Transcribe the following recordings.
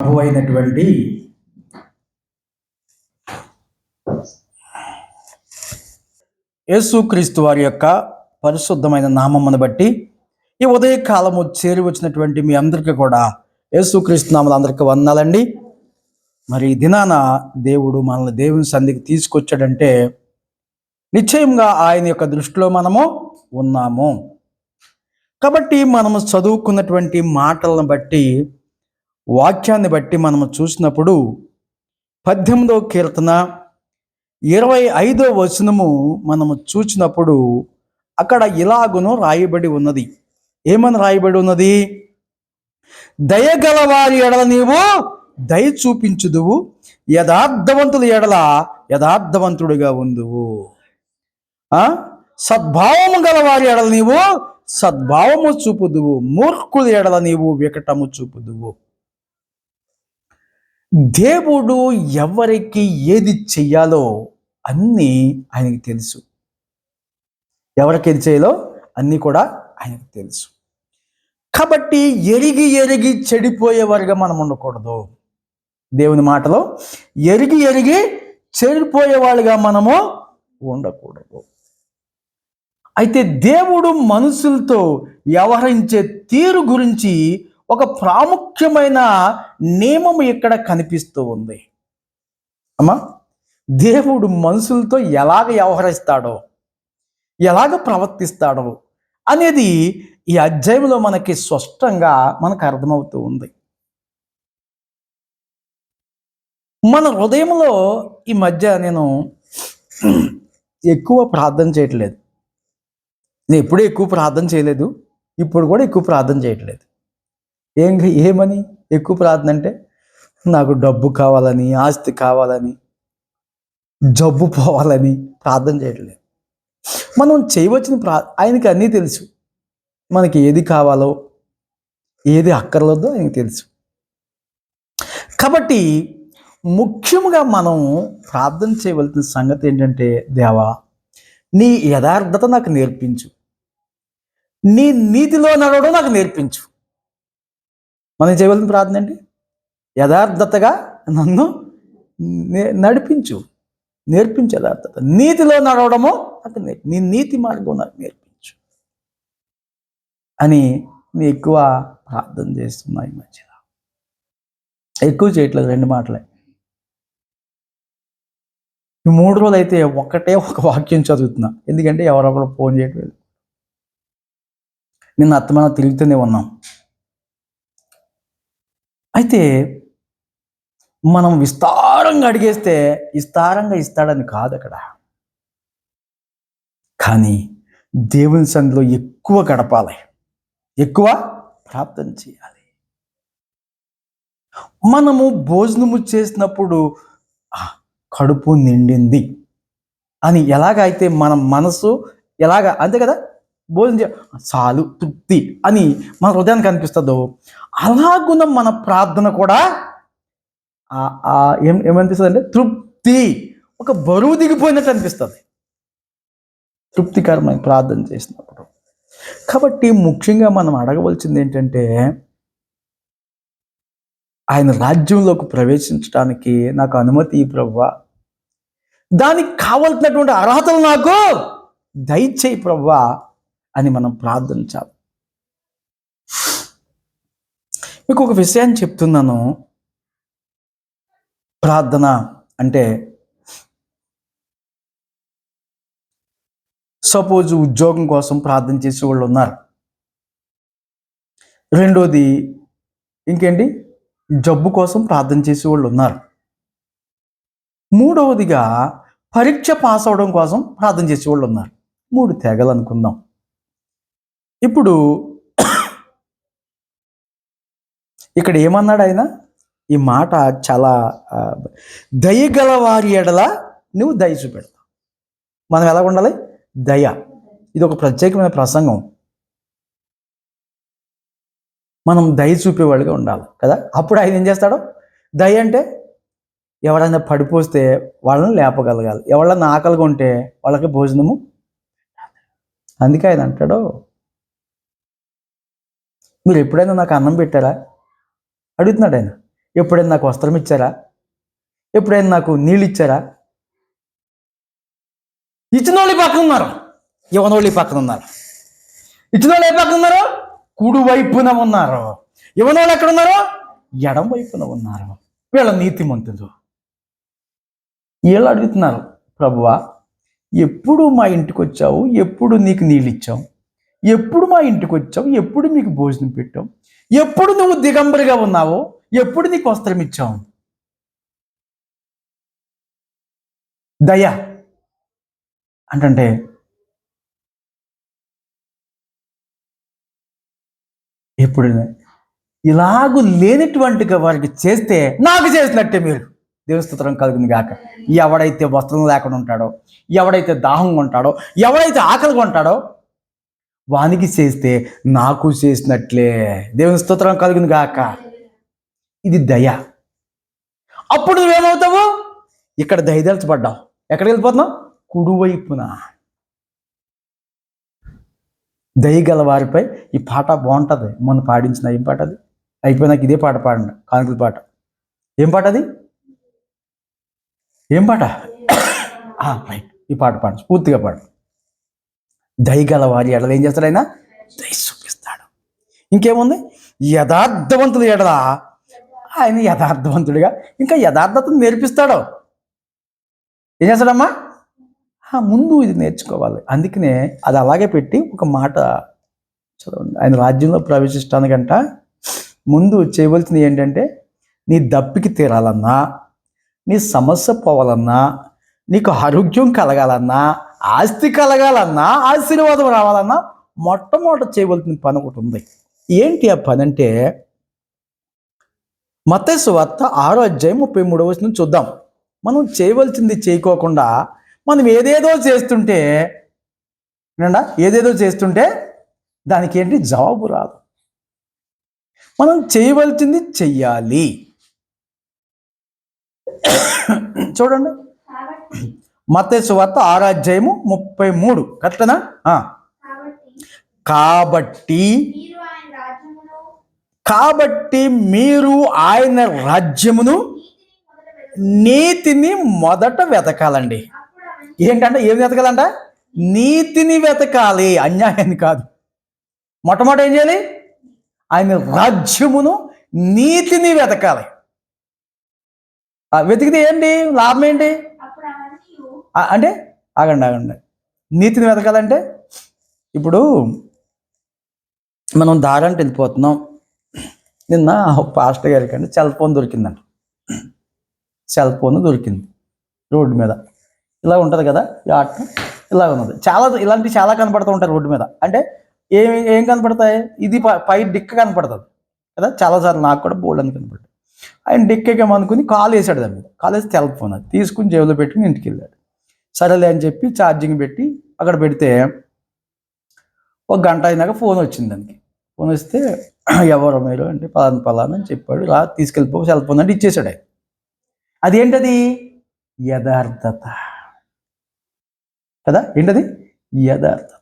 ప్రభు అయినటువంటి యేసుక్రీస్తు వారి యొక్క పరిశుద్ధమైన నామమును బట్టి ఈ ఉదయకాలము చేరి వచ్చినటువంటి మీ అందరికీ కూడా యేసుక్రీస్తు నామములు అందరికీ వందనాలండి. మరి ఈ దినాన దేవుడు మనల్ని దేవుని సన్నిధికి తీసుకొచ్చాడంటే నిశ్చయంగా ఆయన యొక్క దృష్టిలో మనము ఉన్నాము. కాబట్టి మనము చదువుకున్నటువంటి మాటలను బట్టి, వాక్యాన్ని బట్టి మనము చూసినప్పుడు 18వ కీర్తన 25వ వచనము మనము చూసినప్పుడు అక్కడ ఇలాగును రాయబడి ఉన్నది. ఏమని రాయబడి ఉన్నది? దయగల వారి ఎడల నీవు దయ చూపించుదువు, యథార్థవంతుల ఎడల యథార్థవంతుడిగా ఉందువు. సద్భావము గల వారి ఎడల నీవు సద్భావము చూపుదువు, మూర్ఖుల ఎడల నీవు వికటము చూపుదువు. దేవుడు ఎవరికి ఏది చెయ్యాలో అన్నీ ఆయనకి తెలుసు. ఎవరికి ఏది చేయాలో అన్నీ కూడా ఆయనకు తెలుసు. కాబట్టి ఎరిగి ఎరిగి చెడిపోయేవారుగా మనం ఉండకూడదు. దేవుని మాటలో ఎరిగి ఎరిగి చెడిపోయేవాళ్ళుగా మనము ఉండకూడదు. అయితే దేవుడు మనుషులతో వ్యవహరించే తీరు గురించి ఒక ప్రాముఖ్యమైన నియమం ఇక్కడ కనిపిస్తూ ఉంది. అమ్మా, దేవుడు మనుషులతో ఎలాగ వ్యవహరిస్తాడో, ఎలాగ ప్రవర్తిస్తాడో అనేది ఈ అధ్యాయంలో మనకి స్పష్టంగా మనకు అర్థమవుతూ ఉంది. మన హృదయంలో ఈ మధ్య నేను ఎక్కువ ప్రార్థన చేయట్లేదు. నేను ఎప్పుడూ ఎక్కువ ప్రార్థన చేయలేదు, ఇప్పుడు కూడా ఎక్కువ ప్రార్థన చేయట్లేదు. ఏమని ఎక్కువ ప్రార్థన అంటే, నాకు డబ్బు కావాలని, ఆస్తి కావాలని, జబ్బు పోవాలని ప్రార్థన చేయట్లేదు. మనం చేయవలసిన ఆయనకి అన్నీ తెలుసు. మనకి ఏది కావాలో ఏది అక్కర్లేదో ఆయనకి తెలుసు. కాబట్టి ముఖ్యంగా మనం ప్రార్థన చేయవలసిన సంగతి ఏంటంటే, దేవా నీ యథార్థత నాకు నేర్పించు, నీ నీతిలో నడవడం నాకు నేర్పించు. మనం చేయవలసిన ప్రార్థన ఏంటి? యథార్థతగా నన్ను నడిపించు, నేర్పించు యథార్థత. నీతిలో నడవడము నాకు నీ నీతి మార్గం నాకు నేర్పించు అని నేను ఎక్కువ ప్రార్థన చేస్తున్నా. ఈ మధ్యలో ఎక్కువ చేయట్లేదు, 2 మాటలే. ఈ 3 రోజులు అయితే ఒక వాక్యం చదువుతున్నా. ఎందుకంటే ఎవరొకరు ఫోన్ చేయట్లేదు. నిన్న అత్తమానం తిరుగుతూనే ఉన్నాం. అయితే మనం విస్తారంగా అడిగేస్తే విస్తారంగా ఇస్తాడని కాదు అక్కడ. కానీ దేవుని సన్నిధిలో ఎక్కువ గడపాలి, ఎక్కువ ప్రార్థన చేయాలి. మనము భోజనము చేసినప్పుడు కడుపు నిండింది అని ఎలాగైతే మన మనసు అంతే కదా, భోజనం చాలు తృప్తి అని మన హృదయానికి అనిపిస్తుందో, అలాగున్న మన ప్రార్థన కూడా ఏమనిపిస్తుంది అంటే తృప్తి, ఒక బరువు దిగిపోయినట్టు అనిపిస్తుంది తృప్తికరమైన ప్రార్థన చేసినప్పుడు. కాబట్టి ముఖ్యంగా మనం అడగవలసింది ఏంటంటే, ఆయన రాజ్యంలోకి ప్రవేశించడానికి నాకు అనుమతి ప్రభువా, దానికి కావలసినటువంటి అర్హతలు నాకు దయచేయి ప్రభువా అని మనం ప్రార్థించాలి. మీకు ఒక విషయాన్ని చెప్తున్నాను. ప్రార్థన అంటే, సపోజ్ ఉద్యోగం కోసం ప్రార్థన చేసే వాళ్ళు ఉన్నారు. రెండోది ఇంకేంటి, జబ్బు కోసం ప్రార్థన చేసే వాళ్ళు ఉన్నారు. మూడవదిగా పరీక్ష పాస్ అవడం కోసం ప్రార్థన చేసేవాళ్ళు ఉన్నారు. 3 తెగలు అనుకుందాం. ఇప్పుడు ఇక్కడ ఏమన్నాడు ఆయన? ఈ మాట చాలా దయగల వారి ఎడల నువ్వు దయ చూపెడతావు. మనం ఎలా ఉండాలి? దయ. ఇది ఒక ప్రత్యేకమైన ప్రసంగం. మనం దయ చూపేవాళ్ళుగా ఉండాలి కదా. అప్పుడు ఆయన ఏం చేస్తాడు? దయ అంటే ఎవరైనా పడిపోస్తే వాళ్ళని లేపగలగాలి, ఎవరైనా ఆకలిగా ఉంటే వాళ్ళకి భోజనము. అందుకే ఆయన అంటాడు, మీరు ఎప్పుడైనా నాకు అన్నం పెట్టారా అడుగుతున్నాడు ఆయన. ఎప్పుడైనా నాకు వస్త్రం ఇచ్చారా? ఎప్పుడైనా నాకు నీళ్ళు ఇచ్చారా? ఇచ్చిన వాళ్ళు ఈ పక్కన ఉన్నారు, ఇవ్వనోళ్ళు ఈ పక్కన ఉన్నారు. ఇచ్చిన వాళ్ళు ఏ పక్కన ఉన్నారు? కుడి వైపున ఉన్నారు. ఇవ్వనోళ్ళు ఎక్కడ ఉన్నారు? ఎడం వైపున ఉన్నారు. వీళ్ళ నీతిమంతులు. వీళ్ళు అడుగుతున్నారు, ప్రభువా ఎప్పుడు మా ఇంటికి వచ్చావు, ఎప్పుడు నీకు నీళ్ళు ఇచ్చావు, ఎప్పుడు మా ఇంటికి వచ్చావు, ఎప్పుడు మీకు భోజనం పెట్టావు, ఎప్పుడు నువ్వు దిగంబరిగా ఉన్నావు, ఎప్పుడు నీకు వస్త్రం ఇచ్చావు? దయ అంటే ఎప్పుడు ఇలాగూ లేనటువంటిగా వారికి చేస్తే నాకు చేసినట్టే మీరు. దేవుని స్తోత్రం కలుగుతుంది గాక. ఎవడైతే వస్త్రం లేకుండా ఉంటాడో, ఎవడైతే దాహంగా ఉంటాడో, ఎవడైతే ఆకలిగా ఉంటాడో వానికి చేస్తే నాకు చేసినట్లే. దేవుని స్తోత్రం కలుగుతుంది గాక. ఇది దయ. అప్పుడు నువ్వేమవుతావు? ఇక్కడ దయదల్చబడ్డావు. ఎక్కడికి వెళ్ళిపోతున్నావు? కుడివైపున. దయగల వారిపై ఈ పాట బాగుంటుంది. మొన్న పాడించిన ఏం పాట అది? అయిపోయినాక ఇదే పాట పాడండి, కానుకల పాట. ఏం పాట అది? ఏం పాట? రైట్, ఈ పాట పాడు, పూర్తిగా పాడు. దయగల వారి ఎడల ఏం చేస్తాడు ఆయన? దయ చూపిస్తాడు. ఇంకేముంది? యథార్థవంతుడు ఎడల ఆయన యథార్థవంతుడిగా ఇంకా యథార్థతను నేర్పిస్తాడు. ఏం చేస్తాడమ్మా? ముందు ఇది నేర్చుకోవాలి. అందుకనే అది అలాగే పెట్టి ఒక మాట చదవండి. ఆయన రాజ్యంలో ప్రవేశిస్తానికంట ముందు చేయవలసింది ఏంటంటే, నీ దప్పికి తీరాలన్నా, నీ సమస్య పోవాలన్నా, నీకు ఆరోగ్యం కలగాలన్నా, ఆస్తి కలగాలన్నా, ఆశీర్వాదం రావాలన్నా మొట్టమొదట చేయవలసిన పని ఒకటి ఉంది. ఏంటి ఆ పని అంటే, మత్తయి సువార్త 6:33 చూద్దాం. మనం చేయవలసింది చేయకోకుండా మనం ఏదేదో చేస్తుంటే, ఏదేదో చేస్తుంటే దానికి ఏంటి జవాబు రాదు. మనం చేయవలసింది చెయ్యాలి. చూడండి, మత్తయి సువార్త 6:33 కరెక్టేనా? కాబట్టి మీరు ఆయన రాజ్యమును నీతిని మొదట వెతకాలండి. ఏంటంటే ఏం వెతకాలంట? నీతిని వెతకాలి, అన్యాయాన్ని కాదు. మొట్టమొదటి ఏం చేయాలి? ఆయన రాజ్యమును నీతిని వెతకాలి. వెతికితే ఏంటి లాభం? ఏంటి అంటే ఆగండి. నీతిని వెతకాలంటే ఇప్పుడు మనం దారంటే వెళ్ళిపోతున్నాం. నిన్న పాస్టర్ గారికి అంటే సెల్ ఫోన్ దొరికిందంట. సెల్ ఫోన్ దొరికింది రోడ్డు మీద. ఇలా ఉంటుంది కదా ఈ ఆట, ఇలా ఉన్నది. ఇలాంటివి చాలా కనపడుతూ ఉంటాయి రోడ్డు మీద. అంటే ఏం కనపడతాయి? ఇది పై డిక్క కనపడుతుంది కదా. చాలాసార్లు నాకు కూడా బోల్డ్ అని కనపడుతుంది. ఆయన డిక్కేమనుకుని కాల్ వేసాడు దాని మీద. కాల్ వేసి సెల్ ఫోన్ అది తీసుకుని జేబులో పెట్టుకుని ఇంటికి వెళ్ళాడు. సరేలే అని చెప్పి ఛార్జింగ్ పెట్టి అక్కడ పెడితే ఒక గంట అయినాక ఫోన్ వచ్చింది దానికి. ఫోన్ వస్తే ఎవరు మీరు అంటే పలానా అని చెప్పాడు. రా తీసుకెళ్ళిపో సెల్ ఫోన్ అంటే ఇచ్చేసాడు ఆయన. అదేంటది? యథార్థత కదా. ఏంటది? యథార్థత.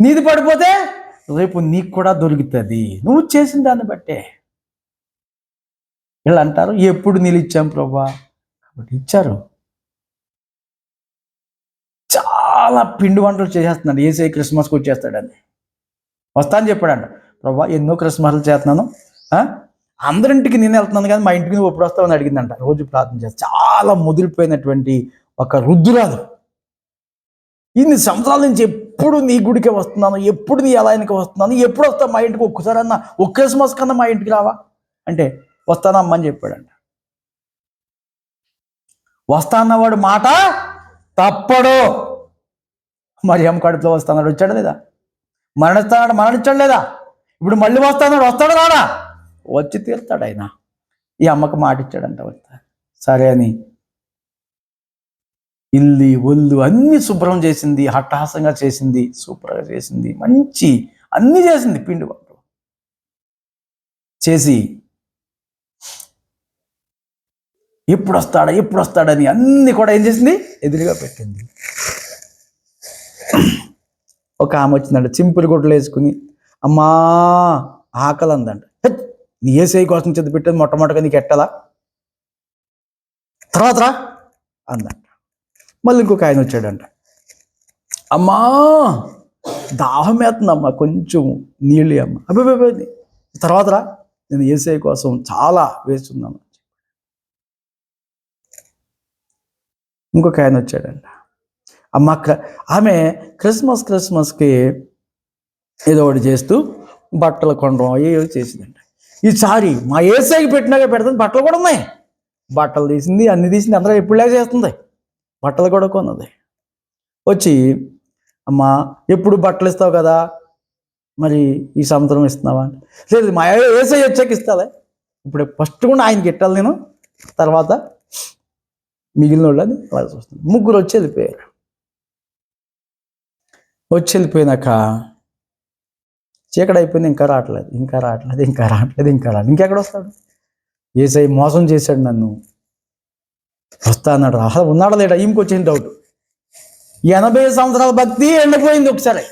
నీది పడిపోతే రేపు నీకు కూడా దొరుకుతుంది, నువ్వు చేసిన దాన్ని బట్టే. వీళ్ళు అంటారు, ఎప్పుడు నీళ్ళు ఇచ్చాం ప్రభా? కాబట్టి ఇచ్చారు. చాలా పిండి వంటలు చేసేస్తున్నాడు. ఏసై క్రిస్మస్కి వచ్చేస్తాడని వస్తా అని చెప్పాడంట. ప్రభా ఎన్నో క్రిస్మస్లు చేస్తున్నాను, అందరింటికి నేను వెళ్తున్నాను కానీ మా ఇంటికి నువ్వు ఎప్పుడు వస్తావని అడిగిందంట. రోజు ప్రార్థన చేస్తా. చాలా ముదిరిపోయినటువంటి ఒక రుద్దురాదు. ఇన్ని సంవత్సరాల నుంచి ఎప్పుడు నీ గుడికి వస్తున్నాను, ఎప్పుడు నీ ఆలయానికి వస్తున్నాను, ఎప్పుడు వస్తావు మా ఇంటికి? ఒక్కసారి అన్న ఒక్క క్రిస్మస్ కన్నా మా ఇంటికి రావా అంటే వస్తానమ్మా అని చెప్పాడంట. వస్తా అన్నవాడు మాట తప్పడు. మరి ఏం కడుపులో వస్తాడు? వచ్చాడు లేదా? మరణించాడు లేదా? ఇప్పుడు మళ్ళీ వస్తాడు రాడా? వచ్చి తీరుతాడు ఆయన. ఈ అమ్మకు మాట ఇచ్చాడంట వస్తా. సరే అని ఇల్లు ఒళ్ళు అన్ని శుభ్రం చేసింది, హట్టహాసంగా చేసింది, సూపర్గా చేసింది, మంచి అన్ని చేసింది, పిండి వంటలు చేసి ఎప్పుడు వస్తాడని అన్ని కూడా ఏం చేసింది? ఎదురుగా పెట్టింది. ఒక ఆమె వచ్చిందంట, చింపులు గుడ్డలు వేసుకుని, అమ్మా ఆకలి అందంట. నీ ఏసై కోసం చేతి పెట్టేది మొట్టమొదటిగా నీకు ఎట్టాలా, తర్వాత రా అందంట. మళ్ళీ ఇంకొక ఆయన వచ్చాడంట, అమ్మా దాహం వేస్తుందమ్మా, కొంచెం నీళ్ళు అమ్మ. అబ్బాయి తర్వాత రా, నేను ఏసై కోసం చాలా వేస్తున్నాను. ఇంకొక ఆయన వచ్చాడంట, అమ్మ ఆమె క్రిస్మస్కి ఏదో ఒకటి చేస్తూ బట్టలు కొనడం ఏదో చేసిందంట. ఈసారి మా ఏసైకి పెట్టినాక పెడుతుంది, బట్టలు కూడా ఉన్నాయి, బట్టలు తీసింది, అన్ని తీసింది, అందరూ ఎప్పుడులాగా చేస్తుంది, బట్టలు కూడా కొన్నది. వచ్చి అమ్మ ఎప్పుడు బట్టలు ఇస్తావు కదా, మరి ఈ సంవత్సరం ఇస్తున్నావా అంటే, లేదు మా ఏసై వచ్చాక ఇస్తాలే, ఇప్పుడు ఫస్ట్ కూడా ఆయనకి ఇట్టాలి నేను, తర్వాత మిగిలిన వాళ్ళని అలాగే చూస్తుంది. ముగ్గురు వచ్చి వెళ్ళిపోయారు. వచ్చి వెళ్ళిపోయినాక చీకటి అయిపోయింది, ఇంకా రావట్లేదు. ఇంకెక్కడ వస్తాడు? ఏసై మోసం చేశాడు నన్ను, వస్తా అన్నాడు. అసలు ఉన్నాడా లేడా ఇంకొచ్చింది డౌట్. 80 సంవత్సరాల భక్తి ఎండిపోయింది ఒకసారి,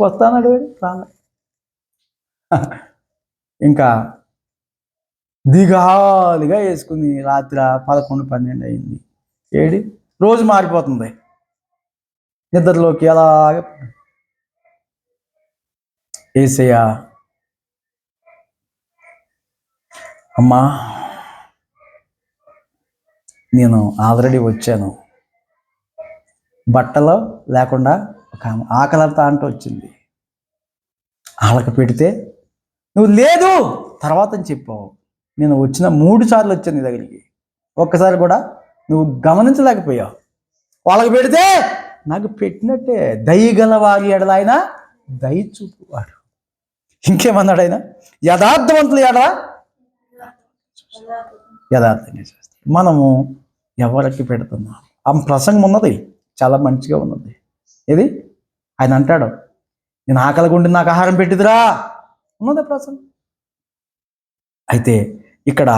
వస్తా అన్నాడు రాలే. ఇంకా దిగాలిగా వేసుకుని రాత్రి 11-12 అయింది. రోజు మారిపోతుంది, నిద్రలోకి అలాగ. యేసయ్య అమ్మా నేను ఆల్రెడీ వచ్చాను, బట్టలో లేకుండా ఒక ఆకలితో అంటూ వచ్చింది, వాళ్ళకి పెడితే నువ్వు లేదు తర్వాత అని చెప్పావు. నేను వచ్చిన 3 సార్లు వచ్చాను నీ దగ్గరికి, ఒక్కసారి కూడా నువ్వు గమనించలేకపోయావు. వాళ్ళకి పెడితే నాకు పెట్టినట్టే, దయగల వారి ఎడల ఆయన దయ చూపువాడు. ఇంకేమన్నాడు ఆయన? యథార్థవంతులు ఎడల యథార్థంగా చేస్తాడు. మనము ఎవరికి పెడుతున్నాం? ఆ ప్రసంగం ఉన్నది, చాలా మంచిగా ఉన్నది. ఇది ఆయన అంటాడు, నేను ఆకలిగా ఉండి నాకు ఆహారం పెట్టిదిరా ఉన్నది ప్రసంగం. అయితే ఇక్కడ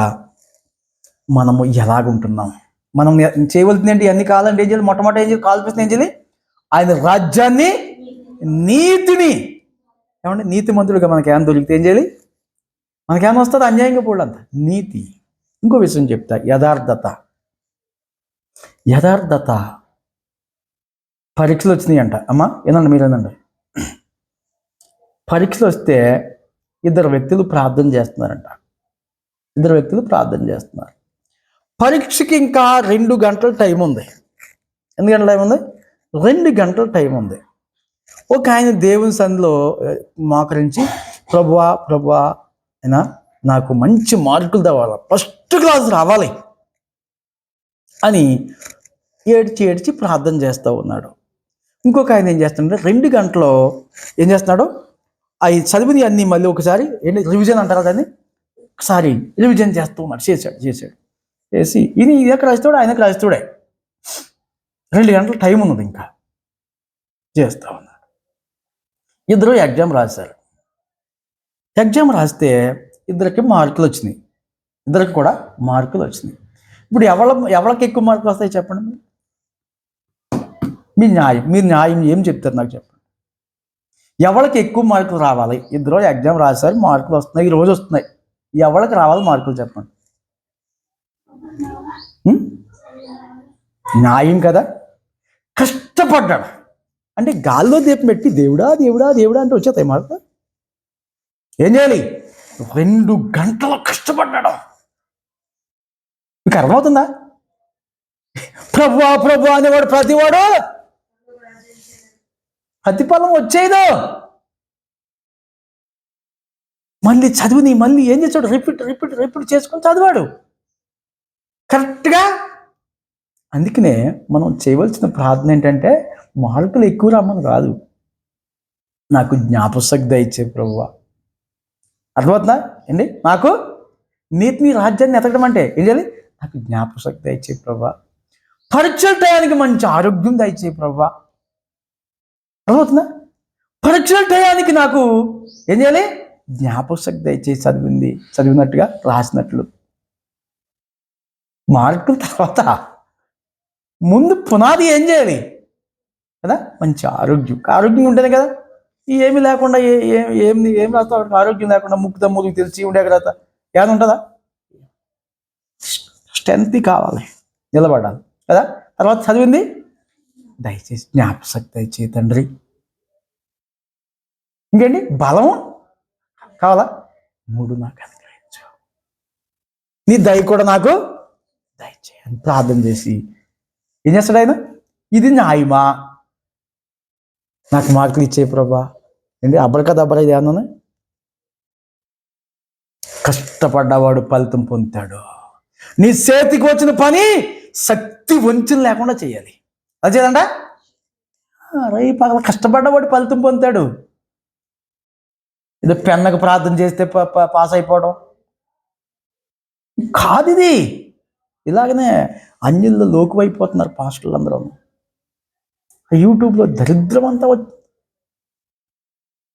మనము ఎలాగుంటున్నాం? మనం చేయవలసింది ఏంటి? అన్ని కావాలంటే ఏం చేయాలి? మొట్టమొదటి ఏం చేయాలి? కాల్పిస్తే ఏం చేయాలి? ఆయన రాజ్యాన్ని, నీతిని. ఏమంటే నీతిమంతుడిగా మనకేమైనా దొరికితే ఏం చేయాలి? మనకేమైనా వస్తుంది? అన్యాయంగా పోవడంత నీతి. ఇంకో విషయం చెప్తా, యథార్థత. పరీక్షలు వచ్చినాయి అంట. అమ్మా ఏనండి, మీరేనండి, పరీక్షలు వస్తే 2 వ్యక్తులు ప్రార్థన చేస్తున్నారంట. 2 వ్యక్తులు ప్రార్థన చేస్తున్నారు. పరీక్షకి ఇంకా 2 గంటల టైం ఉంది. ఎన్ని గంటల టైం ఉంది? 2 గంటల టైం ఉంది. ఒక ఆయన దేవుని సన్నిధిలో మోకరించి, ప్రభువా అయినా నాకు మంచి మార్కులు తేవాలి, ఫస్ట్ క్లాస్ రావాలి అని ఏడ్చి ప్రార్థన చేస్తూ ఉన్నాడు. ఇంకొక ఆయన ఏం చేస్తున్నాడు? 2 గంటలో ఏం చేస్తున్నాడు? అవి చదివింది అన్నీ మళ్ళీ ఒకసారి రివిజన్ అంటారు దాన్ని, ఒకసారి రివిజన్ చేస్తూ ఉన్నాడు. చేశాడు చేసి ఇది ఎక్కడ రాస్తాడు? ఆయనకు రాస్తాడే. 2 గంటల టైం ఉన్నది, ఇంకా చేస్తూ ఉన్నాడు. 2 ఎగ్జామ్ రాశారు. ఎగ్జామ్ రాస్తే 2కి మార్కులు వచ్చినాయి. 2కి కూడా మార్కులు వచ్చినాయి. ఇప్పుడు ఎవరికి ఎక్కువ మార్కులు వస్తాయి చెప్పండి? మీరు న్యాయం ఏం చెప్తారు నాకు చెప్పండి. ఎవరికి ఎక్కువ మార్కులు రావాలి? 2 ఎగ్జామ్ రాశారు, మార్కులు వస్తున్నాయి, ఈరోజు వస్తున్నాయి. ఎవరికి రావాలి మార్కులు చెప్పండి? న్యాయం కదా? కష్టపడ్డాడు అంటే గాల్లో దీపం పెట్టి దేవుడా అంటే వచ్చేస్తాయి మార్కులు. ఏం చేయాలి? 2 గంటలు కష్టపడ్డాడు. మీకు అర్థమవుతుందా? ప్రభు అనేవాడు ప్రతివాడు ప్రతిఫలం వచ్చేదో. మళ్ళీ చదివిని మళ్ళీ ఏం చేశాడు? రిపీట్ చేసుకొని చదివాడు కరెక్ట్గా. అందుకనే మనం చేయవలసిన ప్రార్థన ఏంటంటే, మార్కులు ఎక్కువ రమ్మని కాదు, నాకు జ్ఞాపశక్తి దయచే ప్రభువా. అర్థమవుతుందా అండి? నాకు నీతిని, రాజ్యాన్ని ఎతకడం అంటే ఏం చేయాలి? నాకు జ్ఞాపశక్తి దయచే ప్రభువా. పరీక్షల టయానికి మంచి ఆరోగ్యం దయచే ప్రభువా. అర్థమవుతుందా? పరీక్షల టయానికి నాకు ఏం చేయాలి? జ్ఞాపశక్తి దయచేసి చదివినట్టుగా రాసినట్లు. మార్కుల తర్వాత ముందు పునాది ఏం చేయాలి కదా? మంచి ఆరోగ్యం ఉంటేనే కదా ఏమి లేకుండా ఏమి రాస్తా ఆరోగ్యం లేకుండా ముక్కుతా మురికి తెలిసి ఉండే కదా ఏమైనా ఉంటుందా? స్ట్రెంత్ కావాలి, నిలబడాలి కదా. తర్వాత చదివింది దయచేసి జ్ఞాపశక్తి దయచేయి తండ్రి. ఇంకేంటి బలము కావాలా? 3 నాకు అనుగ్రహించు, నీ దయ కూడా నాకు దయచేయని ప్రార్థన చేసి ఏం చేస్తాడు ఆయన? ఇది న్యాయమా? నాకు మార్కులు ఇచ్చే ప్రభా. ఏంటి అబ్బరకదబ్బర ఇది ఏమన్నా? కష్టపడ్డవాడు ఫలితం పొందుతాడు. నీ చేతికి వచ్చిన పని శక్తి వంచన లేకుండా చేయాలి. అది చేయాలంట. రై పగల కష్టపడ్డవాడు ఫలితం పొందుతాడు. ఏదో పెన్నకు ప్రార్థన చేస్తే పాస్ అయిపోవడం కాదు. ఇది ఇలాగనే అన్యుల్లో లోకువైపోతున్నారు పాస్టర్లు అందరూ. యూట్యూబ్లో దరిద్రం అంతా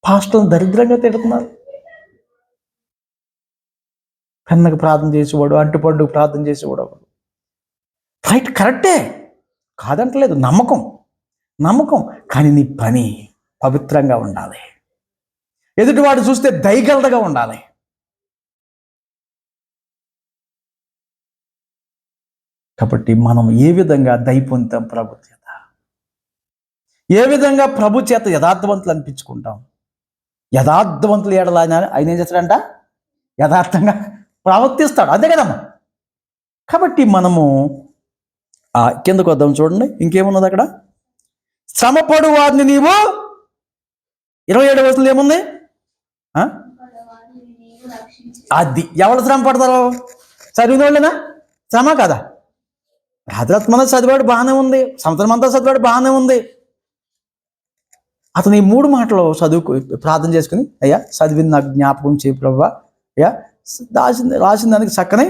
పాస్టర్లను దరిద్రంగా తిడుతున్నారు. పెన్నకు ప్రార్థన చేసేవాడు, అంటుపండుకు ప్రార్థన చేసేవాడు. రైట్, కరెక్టే, కాదంటలేదు. నమ్మకం కానీ నీ పని పవిత్రంగా ఉండాలి. ఎదుటివాడు చూస్తే దయగలదగా ఉండాలి. కాబట్టి మనం ఏ విధంగా దయ పొందుతాం? ప్రభు చేత. ఏ విధంగా ప్రభు చేత యథార్థవంతులు అనిపించుకుంటాం? యథార్థవంతులు ఏడలా ఆయన ఏం చేస్తాడంట? యథార్థంగా ప్రవర్తిస్తాడు, అంతే కదమ్మా. కాబట్టి మనము కిందకు వద్దాం, చూడండి ఇంకేమున్నది అక్కడ. శ్రమపడు వారిని నీవు 27వ వచనంలో ఏముంది? అది ఎవరు శ్రమ పడతారు? చదివిన వాళ్ళేనా? శ్రమ కదా. రాత్రత్మన చదివాడు బాగానే ఉంది, సంవత్సరం అంతా చదివాడు బాగానే ఉంది. అతను ఈ 3 మాటలు చదువుకు ప్రార్థన చేసుకుని, అయ్యా చదివింది నాకు జ్ఞాపకం చేయి ప్రభువా, అయ్యా రాసిన దానికి చక్కనే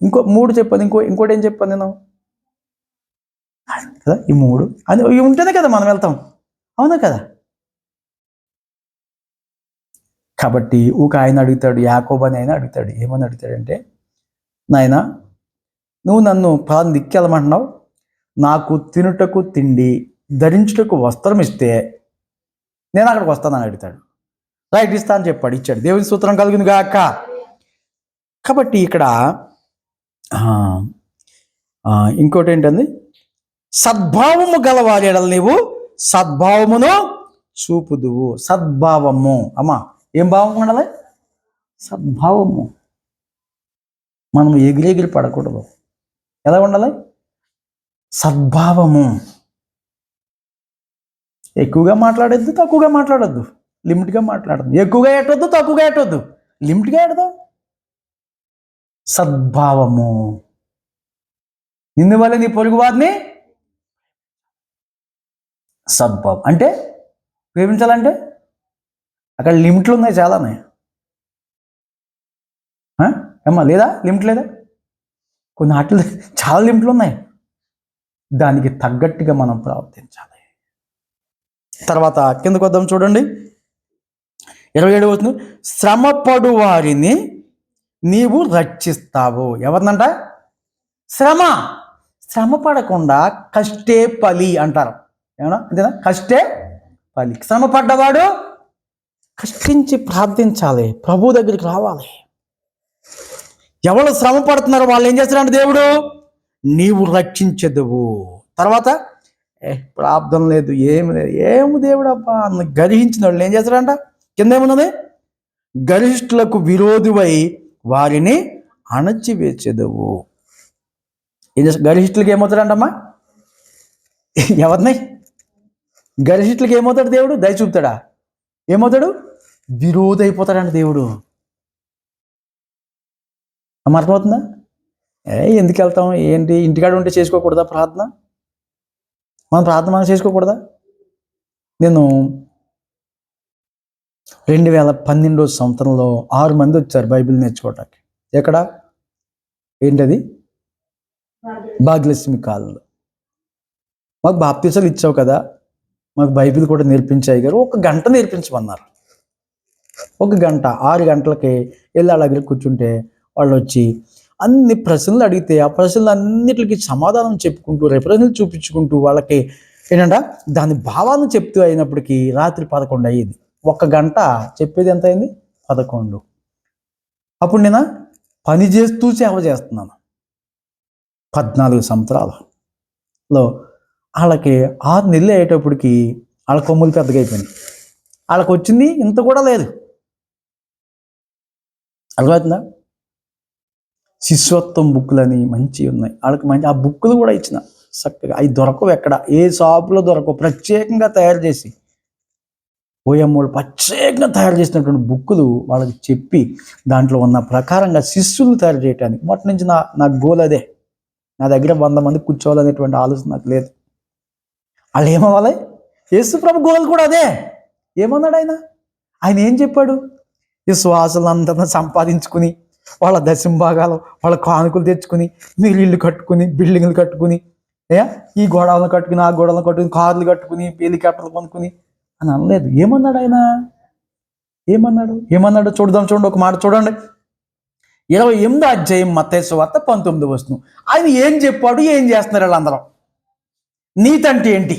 ఇంకో 3 చెప్పాను, ఇంకోటి ఏం చెప్పాను నేను కదా. ఈ 3 అని ఇవి ఉంటేనే కదా మనం వెళ్తాం, అవునా కదా. కాబట్టి ఒక ఆయన అడుగుతాడు, యాకోబు అని ఆయన అడుగుతాడు. ఏమని అడుగుతాడంటే, నాయన నువ్వు నన్ను ప్రాణం దిక్కెళ్ళమంటున్నావు, నాకు తినుటకు తిండి ధరించుటకు వస్త్రం ఇస్తే నేను అక్కడికి వస్తానని అడుగుతాడు. రైట్, ఇస్తా అని చెప్పాడు, ఇచ్చాడు. దేవుని సూత్రం కలిగింది గాక. కాబట్టి ఇక్కడ ఇంకోటి ఏంటంది? సద్భావము గలవారి ఎడల నీవు సద్భావమును చూపుదువు. సద్భావము, అమ్మా ఏం భావం ఉండాలి? సద్భావము. మనం ఎగిరెగిరి పడకూడదు. ఎలా ఉండాలి? సద్భావము. ఎక్కువగా మాట్లాడద్దు, తక్కువగా మాట్లాడద్దు, లిమిట్గా మాట్లాడద్దు. ఎక్కువగా ఎట్టొద్దు, తక్కువగా ఎట్టొద్దు, లిమిట్గా ఎడదాం. సద్భావము. ఇందువల్ల నీ పొరుగు వారిని సద్భావం అంటే ప్రేమించాలంటే అక్కడ లిమిట్లు ఉన్నాయి, చాలానే. ఏమ్మా లేదా? లిమిట్ లేదా? కొన్ని ఆటలు చాలా లిమిట్లు ఉన్నాయి. దానికి తగ్గట్టుగా మనం ప్రవర్తించాలి. తర్వాత కిందకు వద్దాం, చూడండి 27వ వచనం. శ్రమపడు వారిని నీవు రక్షిస్తావు. ఎవరినంట? శ్రమ పడకుండా కష్టే ఫలి అంటారు. ఏమన్నా అంతేనా? కష్టే ఫలి. శ్రమ పడ్డవాడు కష్టించి ప్రార్థించాలి, ప్రభు దగ్గరికి రావాలి. ఎవరు శ్రమ పడుతున్నారో వాళ్ళు ఏం చేస్తారంటే దేవుడు నీవు రక్షించదువు. తర్వాత ప్రార్థన లేదు, ఏమి లేదు, ఏమి దేవుడు అబ్బా అన్న గర్హించిన వాళ్ళు ఏం చేస్తారంట? కింద ఏమున్నది? గరిష్ఠులకు విరోధివై వారిని అణచివేచెదవు. ఏం చేస్తా? గరిష్ఠులకి ఏమవుతాడంటమ్మా? ఎవరిని? గరిష్ఠులకి ఏమవుతాడు దేవుడు? దయ చూపుతాడా? ఏమవుతాడు? విరోధి అయిపోతాడంట దేవుడు. అర్థమవుతుందా? ఎందుకు వెళ్తాం? ఏంటి ఇంటికాడ ఉంటే చేసుకోకూడదా ప్రార్థన? మనం ప్రార్థన మనం చేసుకోకూడదా? నేను 2012 సంవత్సరంలో 6 మంది వచ్చారు బైబిల్ నేర్చుకోవటానికి. ఎక్కడ? ఏంటది? భాగ్యలక్ష్మి కాలంలో. మాకు బాప్తీసాలు ఇచ్చావు కదా, మాకు బైబిల్ కూడా నేర్పించాయి గారు, 1 గంట నేర్పించమన్నారు. 1 గంట 6 గంటలకి వెళ్ళి వాళ్ళ దగ్గర కూర్చుంటే వాళ్ళు వచ్చి అన్ని ప్రశ్నలు అడిగితే ఆ ప్రశ్నలు అన్నిటికి సమాధానం చెప్పుకుంటూ రెఫరెన్స్లు చూపించుకుంటూ వాళ్ళకి ఏంటంట దాని భావాన్ని చెప్తూ అయినప్పటికీ రాత్రి 11 అయ్యేది. 1 గంట చెప్పేది ఎంత అయింది? 11. అప్పుడు నేను పని చేస్తూ సేవ చేస్తున్నాను. 14 సంవత్సరాలలో వాళ్ళకి 6 నెలలు అయ్యేటప్పటికి వాళ్ళ కొమ్ములు పెద్దగా అయిపోయినాయి. వాళ్ళకి వచ్చింది ఇంత కూడా లేదు. అర్థమవుతుందా? శిష్యత్వం బుక్కులని మంచివి ఉన్నాయి వాళ్ళకి. మంచి ఆ బుక్కులు కూడా ఇచ్చిన చక్కగా. అవి దొరకవు ఎక్కడ, ఏ షాపులో దొరకవు. ప్రత్యేకంగా తయారు చేసి ఓఎమ్మోళ్ళు ప్రత్యేకంగా తయారు చేసినటువంటి బుక్కులు వాళ్ళకి చెప్పి దాంట్లో ఉన్న ప్రకారంగా శిష్యులు తయారు చేయడానికి మొట్టటి నుంచి నా గోల్ అదే. నా దగ్గర 100 మంది కూర్చోవాలనేటువంటి ఆలోచన నాకు లేదు. వాళ్ళు ఏమవ్వాలి? యేసుప్రభు గోల్ కూడా అదే. ఏమన్నాడు ఆయన ఏం చెప్పాడు? విశ్వాసులందరినీ సంపాదించుకుని వాళ్ళ దశంభాగాలు వాళ్ళ కానుకలు తెచ్చుకుని మీరు ఇల్లు కట్టుకుని బిల్డింగ్లు కట్టుకుని ఈ గోడలను కట్టుకుని ఆ గోడలను కట్టుకుని కార్లు కట్టుకుని హెలికాప్టర్లు కొనుక్కుని అని అనలేదు. ఏమన్నాడు ఏమన్నాడు చూడండి, ఒక మాట చూడండి. 28వ అధ్యాయం మత్తయి సువార్త 19వ వచనం. ఆయన ఏం చెప్పాడు, ఏం చేస్తున్నారు వాళ్ళందరూ? నీతి అంటే ఏంటి?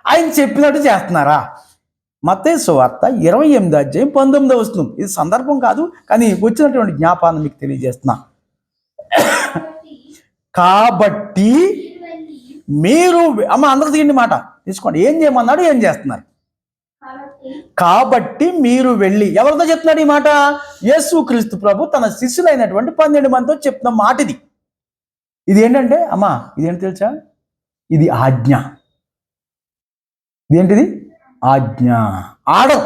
ఆయన చెప్పినట్టు చేస్తున్నారా? మత్తయి సువార్త 28వ అధ్యాయం 19వ వచనం. ఇది సందర్భం కాదు, కానీ వచ్చినటువంటి జ్ఞాపాన్ని మీకు తెలియజేస్తున్నా. కాబట్టి మీరు అందరూ తీయండి మాట తీసుకోండి. ఏం చేయమన్నాడు, ఏం చేస్తున్నారు? కాబట్టి మీరు వెళ్ళి. ఎవరితో చెప్తున్నాడు ఈ మాట? యేసుక్రీస్తు ప్రభు తన శిష్యులైనటువంటి 12 మందితో చెప్తున్న మాట ఇది. ఇది ఏంటంటే ఇదేంటి తెలుసా? ఇది ఆజ్ఞ. ఇదేంటిది? ఆజ్ఞ. ఆర్డర్.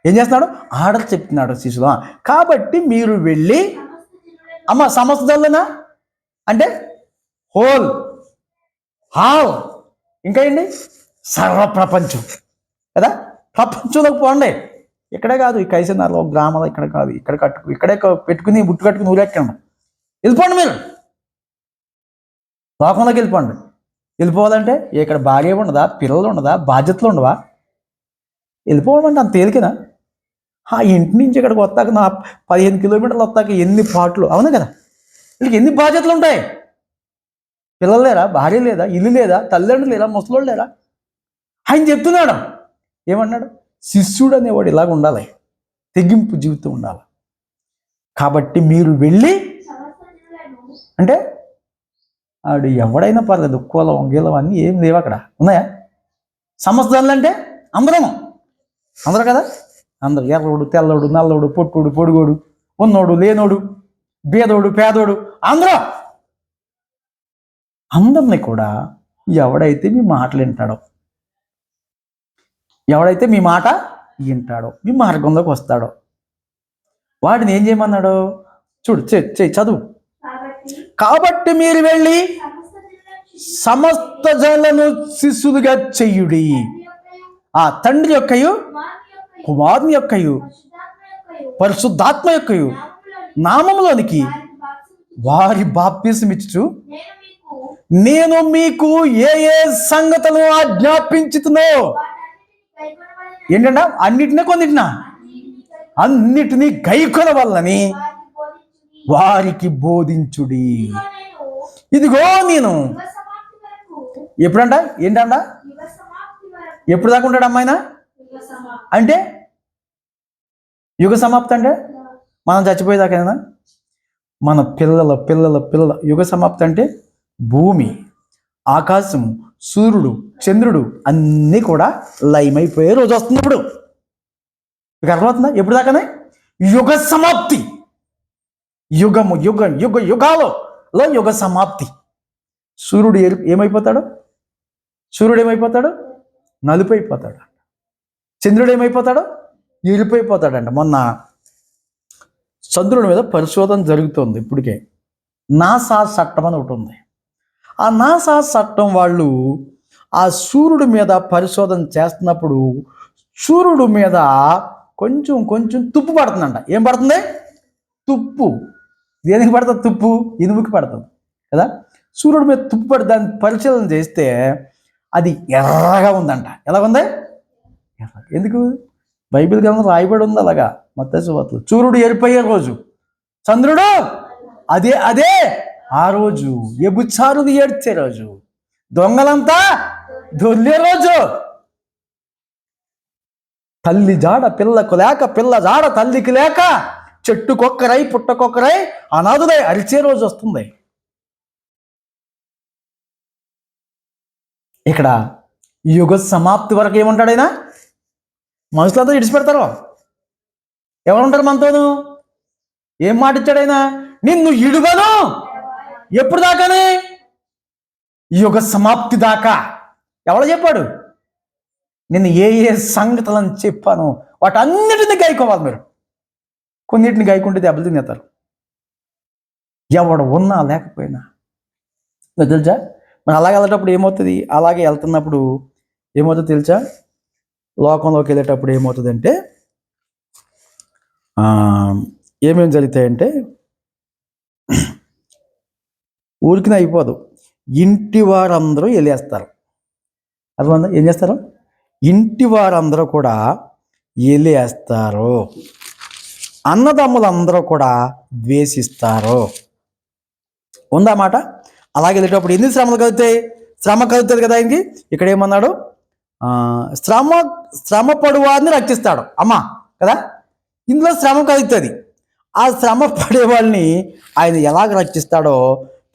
ఏం చేస్తున్నాడు? ఆర్డర్ చెప్తున్నాడు శిష్యులు. కాబట్టి మీరు వెళ్ళి సమస్త జనులనా అంటే హోల్ హాల్ ఇంకా ఏంటి? సర్వ ప్రపంచం కదా. ప్రపంచంలోకి పోండి. ఇక్కడే కాదు, ఈ కైసనార్లో గ్రామంలో ఇక్కడ కాదు, ఇక్కడే పెట్టుకుని బుట్టు కట్టుకుని ఊరెక్కండి. వెళ్ళిపోండి మీరు లోకంలోకి వెళ్ళిపోండి. వెళ్ళిపోవాలంటే ఇక్కడ భార్య ఉండదా, పిల్లలు ఉండదా, బాధ్యతలు ఉండవా? వెళ్ళిపోవడం అంటే అంత తేలికనా? ఆ ఇంటి నుంచి ఇక్కడికి వస్తాక 15 కిలోమీటర్లు వస్తాక ఎన్ని పాటలు, అవును కదా. వీళ్ళకి ఎన్ని బాధ్యతలు ఉంటాయి. పిల్లలు లేరా, భార్య లేదా, ఇల్లు లేదా, తల్లిదండ్రులు లేరా, ముసలోళ్ళు లేరా? ఆయన చెప్తున్నాడు. ఏమన్నాడు? శిష్యుడు అనేవాడు ఇలాగ ఉండాలి, తెగింపు జీవితం ఉండాలి. కాబట్టి మీరు వెళ్ళి అంటే ఆడు ఎవడైనా పర్లేదు, కులం గీలం అన్నీ ఏం లేవు అక్కడ. ఉన్నాయా? సమస్త జనులు అంటే అందరూ కదా. అందరు ఎర్రోడు, తెల్లోడు, నల్లోడు, పొట్టుడు, పొడుగోడు, ఉన్నోడు, లేనోడు, బేదోడు, పేదోడు, అందరినీ కూడా ఎవడైతే మీ మాటలు వింటాడో, మీ మార్గంలోకి వస్తాడో వాడిని ఏం చేయమన్నాడు? చూడు, చదువు. కాబట్టి మీరు వెళ్ళి సమస్త జనులను శిష్యులుగా చెయ్యుడి. ఆ తండ్రి యొక్కయు, కుమారుని యొక్కయు, పరిశుద్ధాత్మ యొక్కయు నామములోనికి వారి బాప్తిసం ఇచ్చుచు నేను మీకు ఏ ఏ సంగతులు ఆజ్ఞాపించుతున్నో. ఏంటంట? అన్నిటినీ గైకొన వల్లని వారికి బోధించుడి. ఇదిగో నేను ఎప్పుడంట? ఏంటంట? ఎప్పుడు దాకా ఉంటాడు అమ్మాయిన అంటే? యుగ సమాప్తి అంటే మనం చచ్చిపోయేదాకా. మన పిల్లల యుగ సమాప్తి అంటే భూమి, ఆకాశం, సూర్యుడు, చంద్రుడు అన్నీ కూడా లయమైపోయే రోజు వస్తుంది. ఇప్పుడు మీకు అర్థమవుతుందా? ఎప్పుడు దాకానే? యుగ సమాప్తి. యుగాలలో యుగ సమాప్తి. సూర్యుడు ఏమైపోతాడు? నలుపు అయిపోతాడు. చంద్రుడు ఏమైపోతాడు? ఎరిపోయిపోతాడంట. మొన్న చంద్రుడి మీద పరిశోధన జరుగుతుంది ఇప్పటికే. నాసా చట్టం అని ఒకటి ఉంది. ఆ నాసా చట్టం వాళ్ళు ఆ సూర్యుడి మీద పరిశోధన చేస్తున్నప్పుడు సూర్యుడి మీద కొంచెం తుప్పు పడుతుందంట. ఏం పడుతుంది? తుప్పు. దేనికి పడుతుంది? తుప్పు ఇనుముకి పడుతుంది కదా. సూర్యుడి మీద తుప్పు పడి దాన్ని పరిశీలన చేస్తే అది ఎర్రగా ఉందంట. ఎలాగుంది? ఎందుకు? బైబిల్ గ్రంథం రాయబడి ఉంది అలాగా. మత్తయి సువార్తలో సూర్యుడు ఎరిపోయే రోజు, చంద్రుడు అదే ఆ రోజు, ఎబుచారుది ఏడ్చే రోజు, దొంగలంతా దొర్లే రోజు. తల్లి జాడ పిల్లకు లేక, పిల్ల జాడ తల్లికి లేక, చెట్టుకొక్కరై పుట్టకొక్కరై అనాథులై అరిచే రోజు వస్తుంది. ఇక్కడ యుగ సమాప్తి వరకు ఏమంటాడు ఆయన? మనుషులంతా విడిచిపెడతారు. ఎవరుంటారు మనతోను? ఏం మాట ఇచ్చాడు ఆయన? నిన్ను ఇడువను. ఎప్పుడు దాకానే? యుగ సమాప్తి దాకా. ఎవరు చెప్పాడు? నేను ఏ ఏ సంగతులను చెప్పాను వాటన్నిటిని గాయకోవాలి మీరు. కొన్నిటిని గాయకుంటే దెబ్బలు తినేస్తారు. ఎవడు ఉన్నా లేకపోయినా తెలుసా? మరి అలాగే వెళ్ళేటప్పుడు ఏమవుతుంది? అలాగే వెళ్తున్నప్పుడు ఏమవుతుంది తెలుసా? లోకంలోకి వెళ్ళేటప్పుడు ఏమవుతుందంటే ఏమేమి జరుగుతాయంటే ఊరికిన అయిపోదు. ఇంటి వారందరూ వెళ్ళేస్తారు. అర్థమైందా? ఏం చేస్తారు? ఇంటి వారందరూ కూడా వెళ్ళేస్తారు. అన్నదమ్ములందరూ కూడా ద్వేషిస్తారు. ఉందా మాట? అలాగే వెళ్ళేటప్పుడు ఎన్ని శ్రమలు కలుగుతాయి? శ్రమ కలుగుతుంది కదా ఆయనకి. ఇక్కడ ఏమన్నాడు? శ్రమ పడువారిని రక్షిస్తాడు అమ్మా కదా. ఇందులో శ్రమ కలుగుతుంది. ఆ శ్రమ పడే వాళ్ళని ఆయన ఎలాగ రక్షిస్తాడో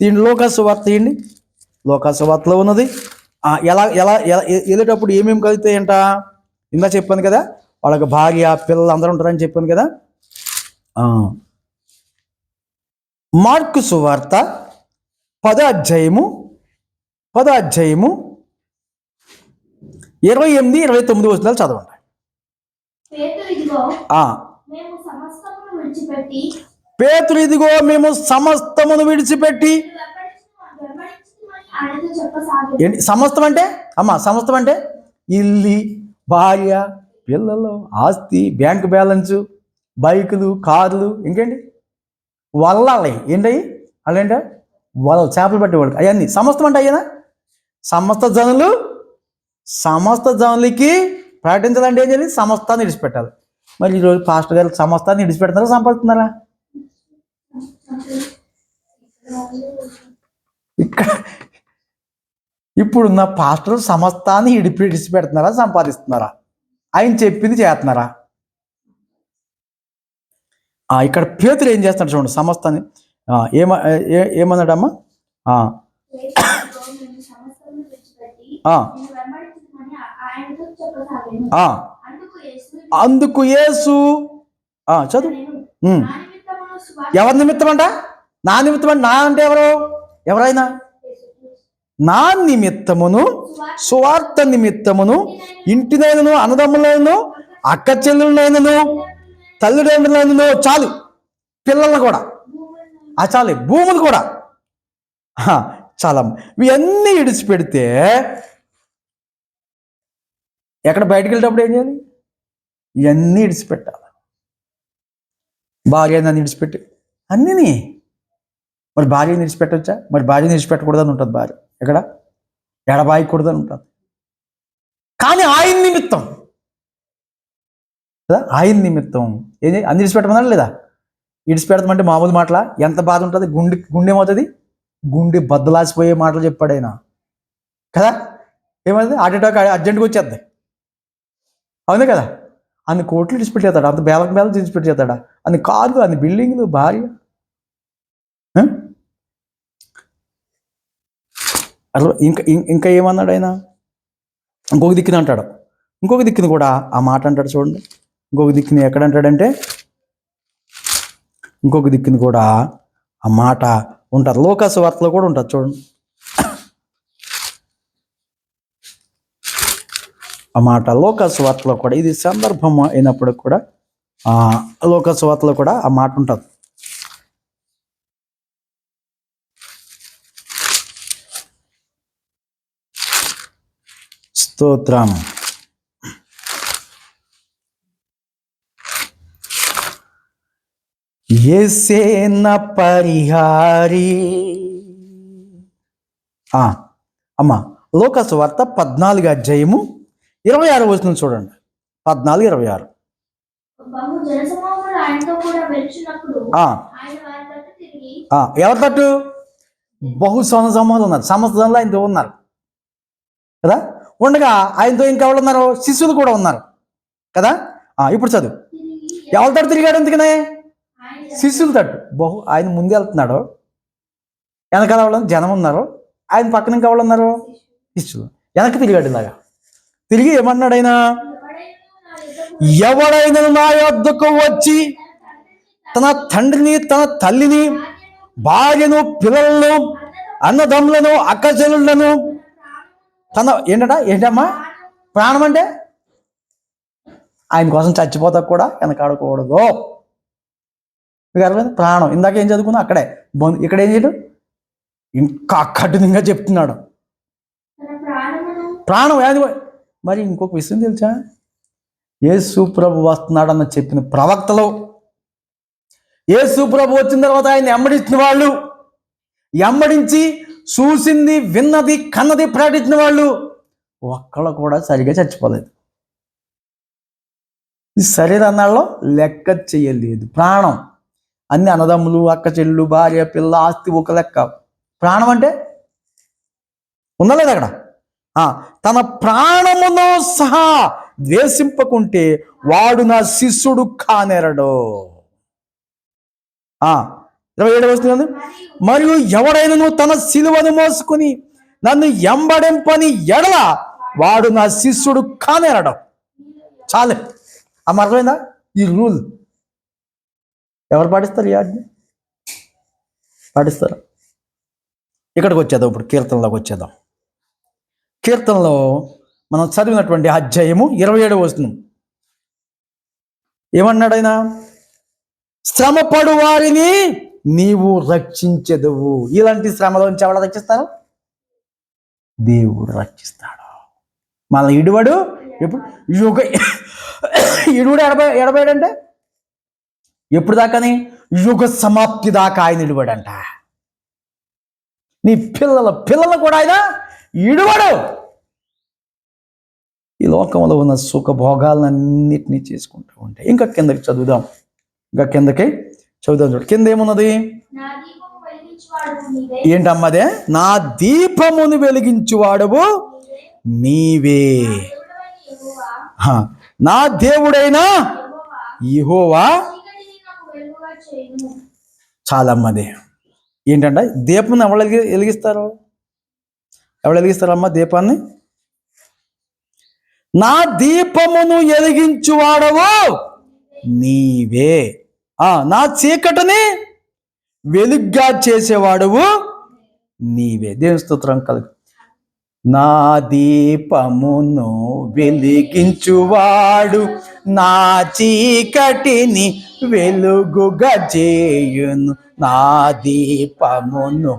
దీని లోకాసువార్త తీయండి. లోకాసువార్తలో ఉన్నది. ఎలా ఎలా ఎలా వెళ్ళేటప్పుడు ఏమేమి కలుగుతాయంట? ఇందా చెప్పాను కదా, వాళ్ళకి భార్య పిల్లలు అందరూ ఉంటారని చెప్పాను కదా. మార్కు సువార్త 10వ అధ్యాయము 28-29 వచనాలు చదవండి. పేతురు ఇదిగో మేము సమస్తమును విడిచిపెట్టి. సమస్తం అంటే అమ్మా, సమస్తం అంటే ఇల్లు, భార్య, పిల్లలు, ఆస్తి, బ్యాంక్ బ్యాలెన్సు, బైకులు, కార్లు, ఇంకేంటి వల్లాలి ఏంటవి అలాంటే వాళ్ళు చేపలు పట్టేవాళ్ళు అవన్నీ సమస్తం అంటే అయ్యేనా? సమస్త జనులకి ప్రకటించాలంటే ఏం చేయాలి? సమస్తాన్ని విడిచిపెట్టాలి. మరి ఈరోజు పాస్టర్ గారు సమస్తాన్ని విడిచిపెడతారా, సంపాదిస్తున్నారా? ఇక్కడ ఇప్పుడున్న పాస్టర్ సమస్తాన్ని విడిచిపెడుతున్నారా, సంపాదిస్తున్నారా? ఆయన చెప్పింది చేస్తున్నారా? ఇక్కడ పేతురు ఏం చేస్తున్నాడు చూడండి. సమస్తాన్ని ఏమన్నాడమ్మా? అందుకు యేసు చదువు. ఎవరి నిమిత్తం అంట? నా నిమిత్తం అంట. నా అంటే ఎవరైనా నా నిమిత్తమును, సువార్త నిమిత్తమును, ఇంటినైనను, అన్నదమ్ములైనను, అక్క చెల్లెలైనను, తల్లిదండ్రులైనను, చాలు పిల్లలను కూడా చాలు, భూములు కూడా చాలా, ఇవన్నీ విడిచిపెడితే ఎక్కడ బయటకు వెళ్ళేటప్పుడు ఏం చేయాలి? ఇవన్నీ విడిచిపెట్టాలి. భార్య నన్ను విడిచిపెట్టి అన్నీ. మరి భార్యని విడిచిపెట్టవచ్చా? మరి భార్యని విడిచిపెట్టకూడదని ఉంటుంది. భార్య ఎక్కడ ఎడబాయకూడదని ఉంటుంది. కానీ ఆయన నిమిత్తం కదా, ఆయన నిమిత్తం ఏం అన్ని విడిచిపెట్టమన్నాడు లేదా? విడిచిపెడతామంటే మామూలు మాటలా? ఎంత బాధ ఉంటుంది. గుండె ఏమవుతుంది? గుండె బద్దలాసిపోయే మాటలు చెప్పాడు ఆయన కదా. ఏమవుతుంది? హార్ట్ అటాక్ అర్జెంట్గా వచ్చేద్ది. అవునే కదా. అన్ని కోట్లు విడిచిపెట్టేస్తాడు, అంత బేలకు విడిచిపెట్టేస్తాడా? అన్ని కార్లు, అన్ని బిల్డింగ్లు, భార్య. అసలు ఇంకా ఏమన్నాడు ఆయన? ఇంకొక దిక్కుని అంటాడు. ఇంకొక దిక్కుని కూడా ఆ మాట అంటాడు చూడండి. ఇంకొక దిక్కుని ఎక్కడ అంటాడంటే ఇంకొక దిక్కుని కూడా ఆ మాట ఉంటుంది. లోకాసువార్తలో కూడా ఉంటుంది చూడండి. ఆ మాట లోకాసువార్తలో కూడా, ఇది సందర్భం అయినప్పుడు కూడా లోకాసువార్తలో కూడా ఆ మాట ఉంటుంది. స్తోత్రం. యేసేన పరిహారి. అమ్మా లోకాసువార్త 14వ అధ్యాయము 26వ వచనం చూడండి. 14-26. ఎవరి తట్టు? బహు సమూహాలు ఉన్నారు. సమస్త జనులు ఆయనతో ఉన్నారు. కదా. ఉండగా ఆయనతో ఇంకెవరు ఉన్నారు? శిష్యులు కూడా ఉన్నారు కదా. ఇప్పుడు చదువు. ఎవరి తట్టు తిరిగాడు ఎందుకనే? శిష్యుల తట్టు. ఆయన ముందు వెళ్తున్నాడు, వెనకాల వాళ్ళు జనం ఉన్నారు, ఆయన పక్కన ఇంకెవరు ఉన్నారు? శిష్యులు. వెనక్కి తిరిగాడు. ఇలాగా తిరిగి ఏమన్నాడు ఆయన? ఎవడైనా నా యొద్దకు వచ్చి తన తండ్రిని, తన తల్లిని, భార్యను, పిల్లలను, అన్నదమ్ములను, అక్కచెల్లులను, ఏంటమ్మా ప్రాణం అంటే ఆయన కోసం చచ్చిపోతా కూడా వెనకాడకూడదు. మీకు అర్థమైంది? ప్రాణం. ఇందాక ఏం చదువుకున్నా అక్కడే. ఇక్కడ ఏం చేయడం? ఇంకా కఠినంగా చెప్తున్నాడు. ప్రాణం ఏది? మరి ఇంకొక విషయం తెలుసా? యేసు ప్రభు వస్తున్నాడన్న చెప్పిన ప్రవక్తలు, యేసు ప్రభు వచ్చిన తర్వాత ఆయన ఎమ్మడించిన వాళ్ళు, ఎమ్మడించి చూసింది, విన్నది, కన్నది ప్రకటించిన వాళ్ళు ఒక్కళ్ళు కూడా సరిగా చచ్చిపోలేదు. ఈ శరీరాల్లో లెక్క చేయలేదు. ప్రాణం అన్ని అన్నదమ్ములు, అక్క చెల్లు, భార్య, పిల్ల, ఆస్తి ఒక లెక్క. ప్రాణం అంటే ఉండలేదు అక్కడ. తన ప్రాణమును సహా ద్వేషింపకుంటే వాడు నా శిష్యుడు కానేరడు. 27వ వచనం. మరియు ఎవడైనను తన సిలువను మోసుకుని నన్ను ఎంబడింపని ఎడల వాడు నా శిష్యుడు కానేరడు. చాలే. అర్థమైందా? ఈ రూల్ ఎవరు పాటిస్తారు? ఈ ఆజ్ఞ పాటిస్తారు. ఇక్కడికి వచ్చేద్దాం. ఇప్పుడు కీర్తనలోకి వచ్చేద్దాం. కీర్తనలో మనం చదివినటువంటి అధ్యాయము 27వ వచనం ఏమన్నాడు ఆయన? శ్రమపడు వారిని నీవు రక్షించెదవు. ఇలాంటి శ్రమలోంచి ఎవరు రక్షిస్తారు? దేవుడు రక్షిస్తాడు. మళ్ళీ ఇడువాడు ఎప్పుడు ఇడువాడు ఎడబాడంటే ఎప్పుడు దాకాని? యుగ సమాప్తి దాకా ఆయన ఇడువాడంట. నీ పిల్లలు కూడా ఆయన ఇడువాడు. ఈ లోకంలో ఉన్న సుఖభోగాలన్నిటినీ చేసుకుంటూ ఉంటాయి. ఇంకా కిందకి చదువుదాం. చూడు. కింద ఏమున్నది? ఏంటమ్మదే? నా దీపమును వెలిగించువాడవు నీవే, నా దేవుడైనా యెహోవా. చాలమ్మది. ఏంటంటే దీపం ఎవరు వెలిగిస్తారు? ఎవరు వెలిగిస్తారమ్మా దీపాన్ని? నా దీపమును వెలిగించువాడవు నీవే, నా చీకటిని వెలుగ్గా చేసేవాడువు నీవే. దేవుని స్తోత్రం కలుగు. నా దీపమును వెలిగించువాడు నా చీకటిని వెలుగుగా చేయును. నా దీపమును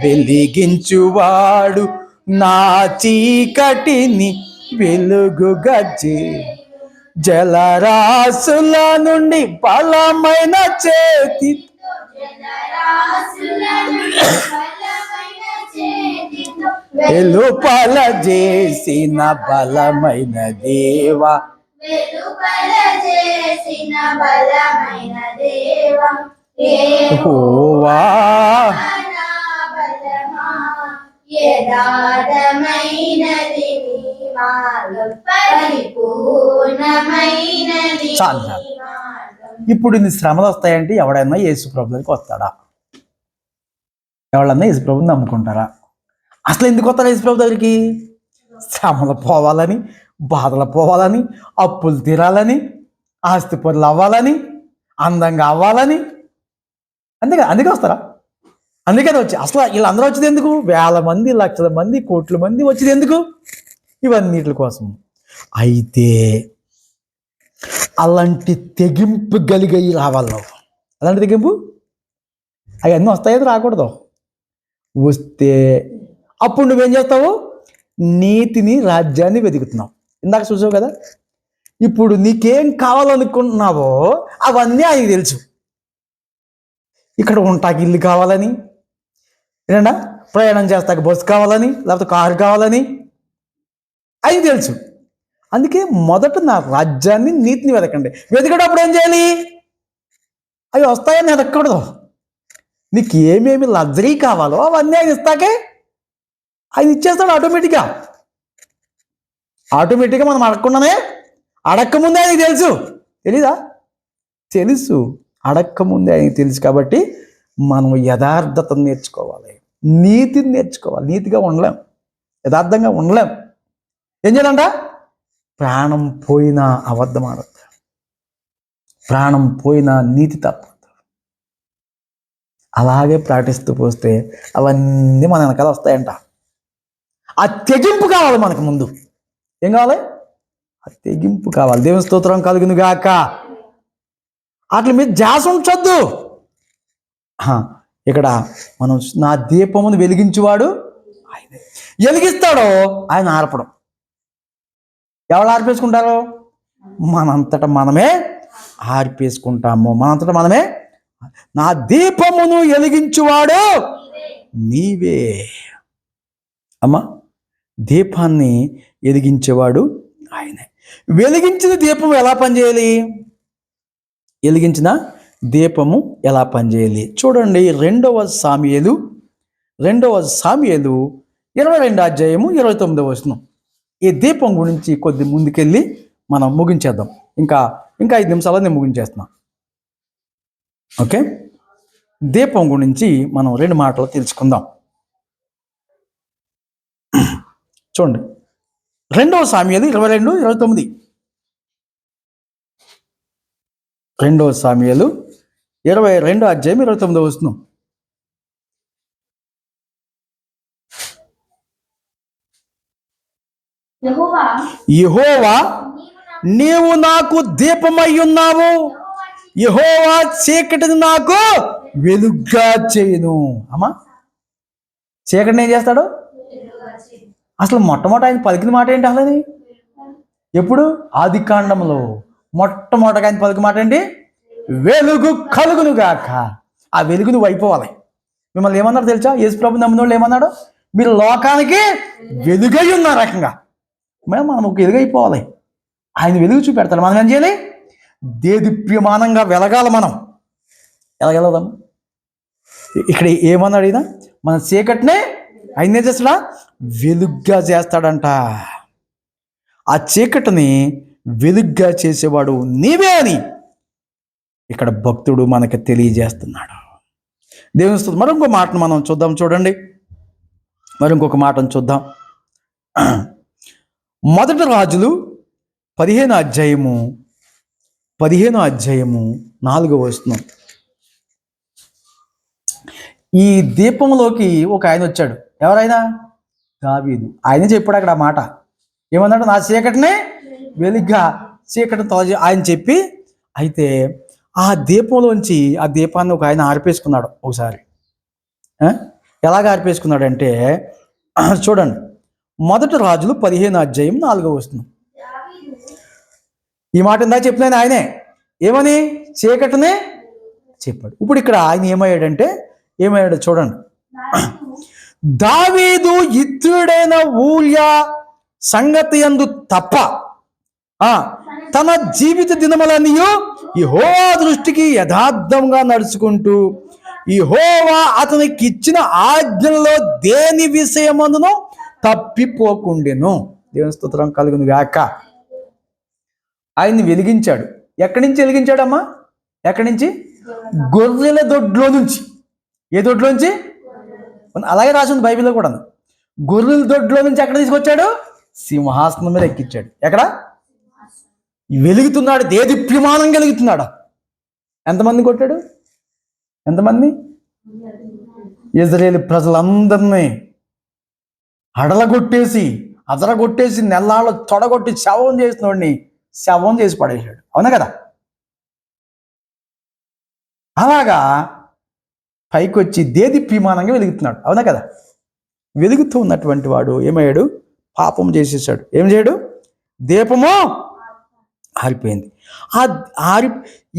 వెలిగించువాడు నా చీకటిని వెలుగుగా చేయును. జలరాశుల నుండి బలమైన చేతి వెలుపల చేసిన బలమైన దేవా, యెహోవా. చాలు. ఇప్పుడు ఇన్ని శ్రమలు వస్తాయంటే ఎవడైనా యేసు ప్రభు దగ్గరికి వస్తాడా? ఎవడన్నా యేసు ప్రభుని నమ్ముకుంటారా? అసలు ఎందుకు వస్తారా యేసు ప్రభు దగ్గరికి? శ్రమలు పోవాలని, బాధలు పోవాలని, అప్పులు తీరాలని, ఆస్తి పనులు అవ్వాలని, అందంగా అవ్వాలని. అందుకే వస్తారా? అందుకని వచ్చి అసలు వీళ్ళందరూ వచ్చేది ఎందుకు? వేల మంది, లక్షల మంది, కోట్ల మంది వచ్చేది ఎందుకు? ఇవన్నిటి కోసం. అయితే అలాంటి తెగింపు కలిగి రావాలి. అలాంటి తెగింపు అవన్నీ వస్తాయో రాకూడదు. వస్తే అప్పుడు నువ్వేం చేస్తావు? నీతిని, రాజ్యాన్ని వెతుకుతున్నావు. ఇందాక చూసావు కదా. ఇప్పుడు నీకేం కావాలనుకుంటున్నావో అవన్నీ ఆయనకి తెలుసు. ఇక్కడ ఉంటాకి ఇల్లు కావాలని, ఏంటంటే ప్రయాణం చేస్తాక బస్సు కావాలని, లేకపోతే కారు కావాలని ఆయనకి తెలుసు. అందుకే మొదట నా రాజ్యాన్ని, నీతిని వెతకండి. వెతికేటప్పుడు ఏం చేయాలి? అవి వస్తాయని వెతకూడదు. నీకు ఏమేమి లగ్జరీ కావాలో అవన్నీ ఆయన ఇస్తాకే ఆయన ఇచ్చేస్తాడు ఆటోమేటిక్గా. ఆటోమేటిక్గా మనం అడగకుండానే, అడక్కముందే ఆయనకి తెలుసు. తెలీదా? తెలుసు. అడక్కముందే ఆయనకి తెలుసు. కాబట్టి మనం యథార్థతను నేర్చుకోవాలి, నీతిని నేర్చుకోవాలి. నీతిగా ఉండలేం, యథార్థంగా ఉండలేం. ఏం చేయాలంట? ప్రాణం పోయినా అబద్ధం ఆడద్దు, ప్రాణం పోయినా నీతి తప్పదు. అలాగే ప్రాటిస్తూ పోస్తే అవన్నీ మన వెనకాల వస్తాయంట. ఆ తెగింపు కావాలి మనకు ముందు. ఏం కావాలి? ఆ తెగింపు కావాలి. దేవుని స్తోత్రం కలుగును గాక. అట్ల మీద ధ్యాస ఉంచొద్దు. ఇక్కడ మనం నా దీపమును వెలిగించువాడు ఆయన. వెలిగిస్తాడో ఆయన ఆర్పడం. ఎవరు ఆర్పేసుకుంటారో? మనంతట మనమే ఆర్పేసుకుంటాము. మనంతట మనమే. నా దీపమును వెలిగించువాడు నీవే. అమ్మా, దీపాన్ని వెలిగించేవాడు ఆయనే. వెలిగించిన దీపం ఎలా పనిచేయాలి? వెలిగించిన దీపము ఎలా పనిచేయాలి చూడండి. 2వ సామ్యూయేలు 22వ అధ్యాయము 29వ వచనం. ఈ దీపం గురించి కొద్ది ముందుకెళ్ళి మనం ముగించేద్దాం. ఇంకా 5 నిమిషాలు నేను ముగించేస్తున్నా. ఓకే, దీపం గురించి మనం 2 మాటలు తెలుసుకుందాం. చూడండి, 2వ సామ్యూయేలు 22:29. 2వ సామ్యూయేలు 22వ అధ్యాయం 29వ వచనం. యెహోవా, నీవు నాకు దీపమై ఉన్నావు. యెహోవా చీకటిని నాకు వెలుగ్గా చేయును. అమ్మా, చీకటిని ఏం చేస్తాడు? అసలు మొట్టమొదట ఆయన పలికిన మాట ఏంటి? అసలు ఎప్పుడు? ఆది కాండంలో మొట్టమొదటగా ఆయన పలికిన మాట ఏంటి? వెలుగు కలుగును గాక. ఆ వెలుగు నువ్వు అయిపోవాలి. మిమ్మల్ని ఏమన్నాడు తెలుసా? యేసు ప్రభు నమ్మిన వాళ్ళు ఏమన్నాడు? మీరు లోకానికి వెలుగై ఉన్న రకంగా మనం ఒక వెలుగైపోవాలి. ఆయన వెలుగు చూపెడతాడు. మనం ఏం చేయాలి? దేదీప్యమానంగా వెలగాలి. మనం ఎలా వెళదాం? ఇక్కడ ఏమన్నాడు ఈయన? మన చీకటినే ఆయన ఏం చేస్తాడా? వెలుగ్గా చేస్తాడంట. ఆ చీకటిని వెలుగ్గా చేసేవాడు నీవే అని ఇక్కడ భక్తుడు మనకి తెలియజేస్తున్నాడు. దేవుని స్తుతి. మరొక మాటను మనం చూద్దాం. చూడండి, మరొక మాటను చూద్దాం. 1 రాజులు 15వ అధ్యాయము 4వ వచనం. ఈ దీపంలోకి ఒక ఆయన వచ్చాడు. ఎవరైనా? దావీదు. ఆయన చెప్పాడు అక్కడ ఆ మాట. ఏమన్నాడు? నా చీకటినే వెలుగ్గా, చీకటిని తొలగి ఆయన చెప్పి, అయితే ఆ దీపంలోంచి ఆ దీపాన్ని ఒక ఆయన ఆర్పేసుకున్నాడు ఒకసారి. ఎలాగ ఆర్పేసుకున్నాడంటే చూడండి, 1 రాజులు 15వ అధ్యాయం 4వ వచనం. ఈ మాట ఇందాక చెప్పిన ఆయనే ఏమని? చీకటినే చెప్పాడు. ఇప్పుడు ఇక్కడ ఆయన ఏమయ్యాడు చూడండి. దావీదు ఇత్రుడైన ఊరియా సంగతి యందు తప్ప తన జీవిత దినములన్నీ యెహోవా దృష్టికి యథార్థంగా నడుచుకుంటూ యెహోవా అతనికి ఇచ్చిన ఆజ్ఞలలో దేని విషయమందును తప్పిపోకుండెను. దేవుని స్తోత్రం కలుగును గాక. ఆయన్ని వెలిగించాడు. ఎక్కడి నుంచి వెలిగించాడమ్మా? ఎక్కడి నుంచి? గొర్రెల దొడ్లో నుంచి. ఏ దొడ్లో నుంచి? అలాగే రాసింది బైబిల్లో కూడా. గొర్రెల దొడ్లో నుంచి ఎక్కడ తీసుకొచ్చాడు? సింహాసనం మీద ఎక్కించాడు. ఎక్కడ? వెలుగుతున్నాడు, దేదీప్యమానంగా వెలుగుతున్నాడు. ఎంతమంది కొట్టాడు? ఎంతమంది? ఇజ్రాయేలు ప్రజలందరినీ అదరగొట్టేసి నెల్లాళ్ళు తొడగొట్టి శవం చేసి పడేశాడు. అవునా కదా? అలాగా పైకి వచ్చి దేదీప్యమానంగా వెలుగుతున్నాడు. అవునా కదా? వెలుగుతూ ఉన్నటువంటి వాడు ఏమయ్యాడు? పాపం చేసేసాడు. ఏం చేయడు? దీపము ఆరిపోయింది. ఆ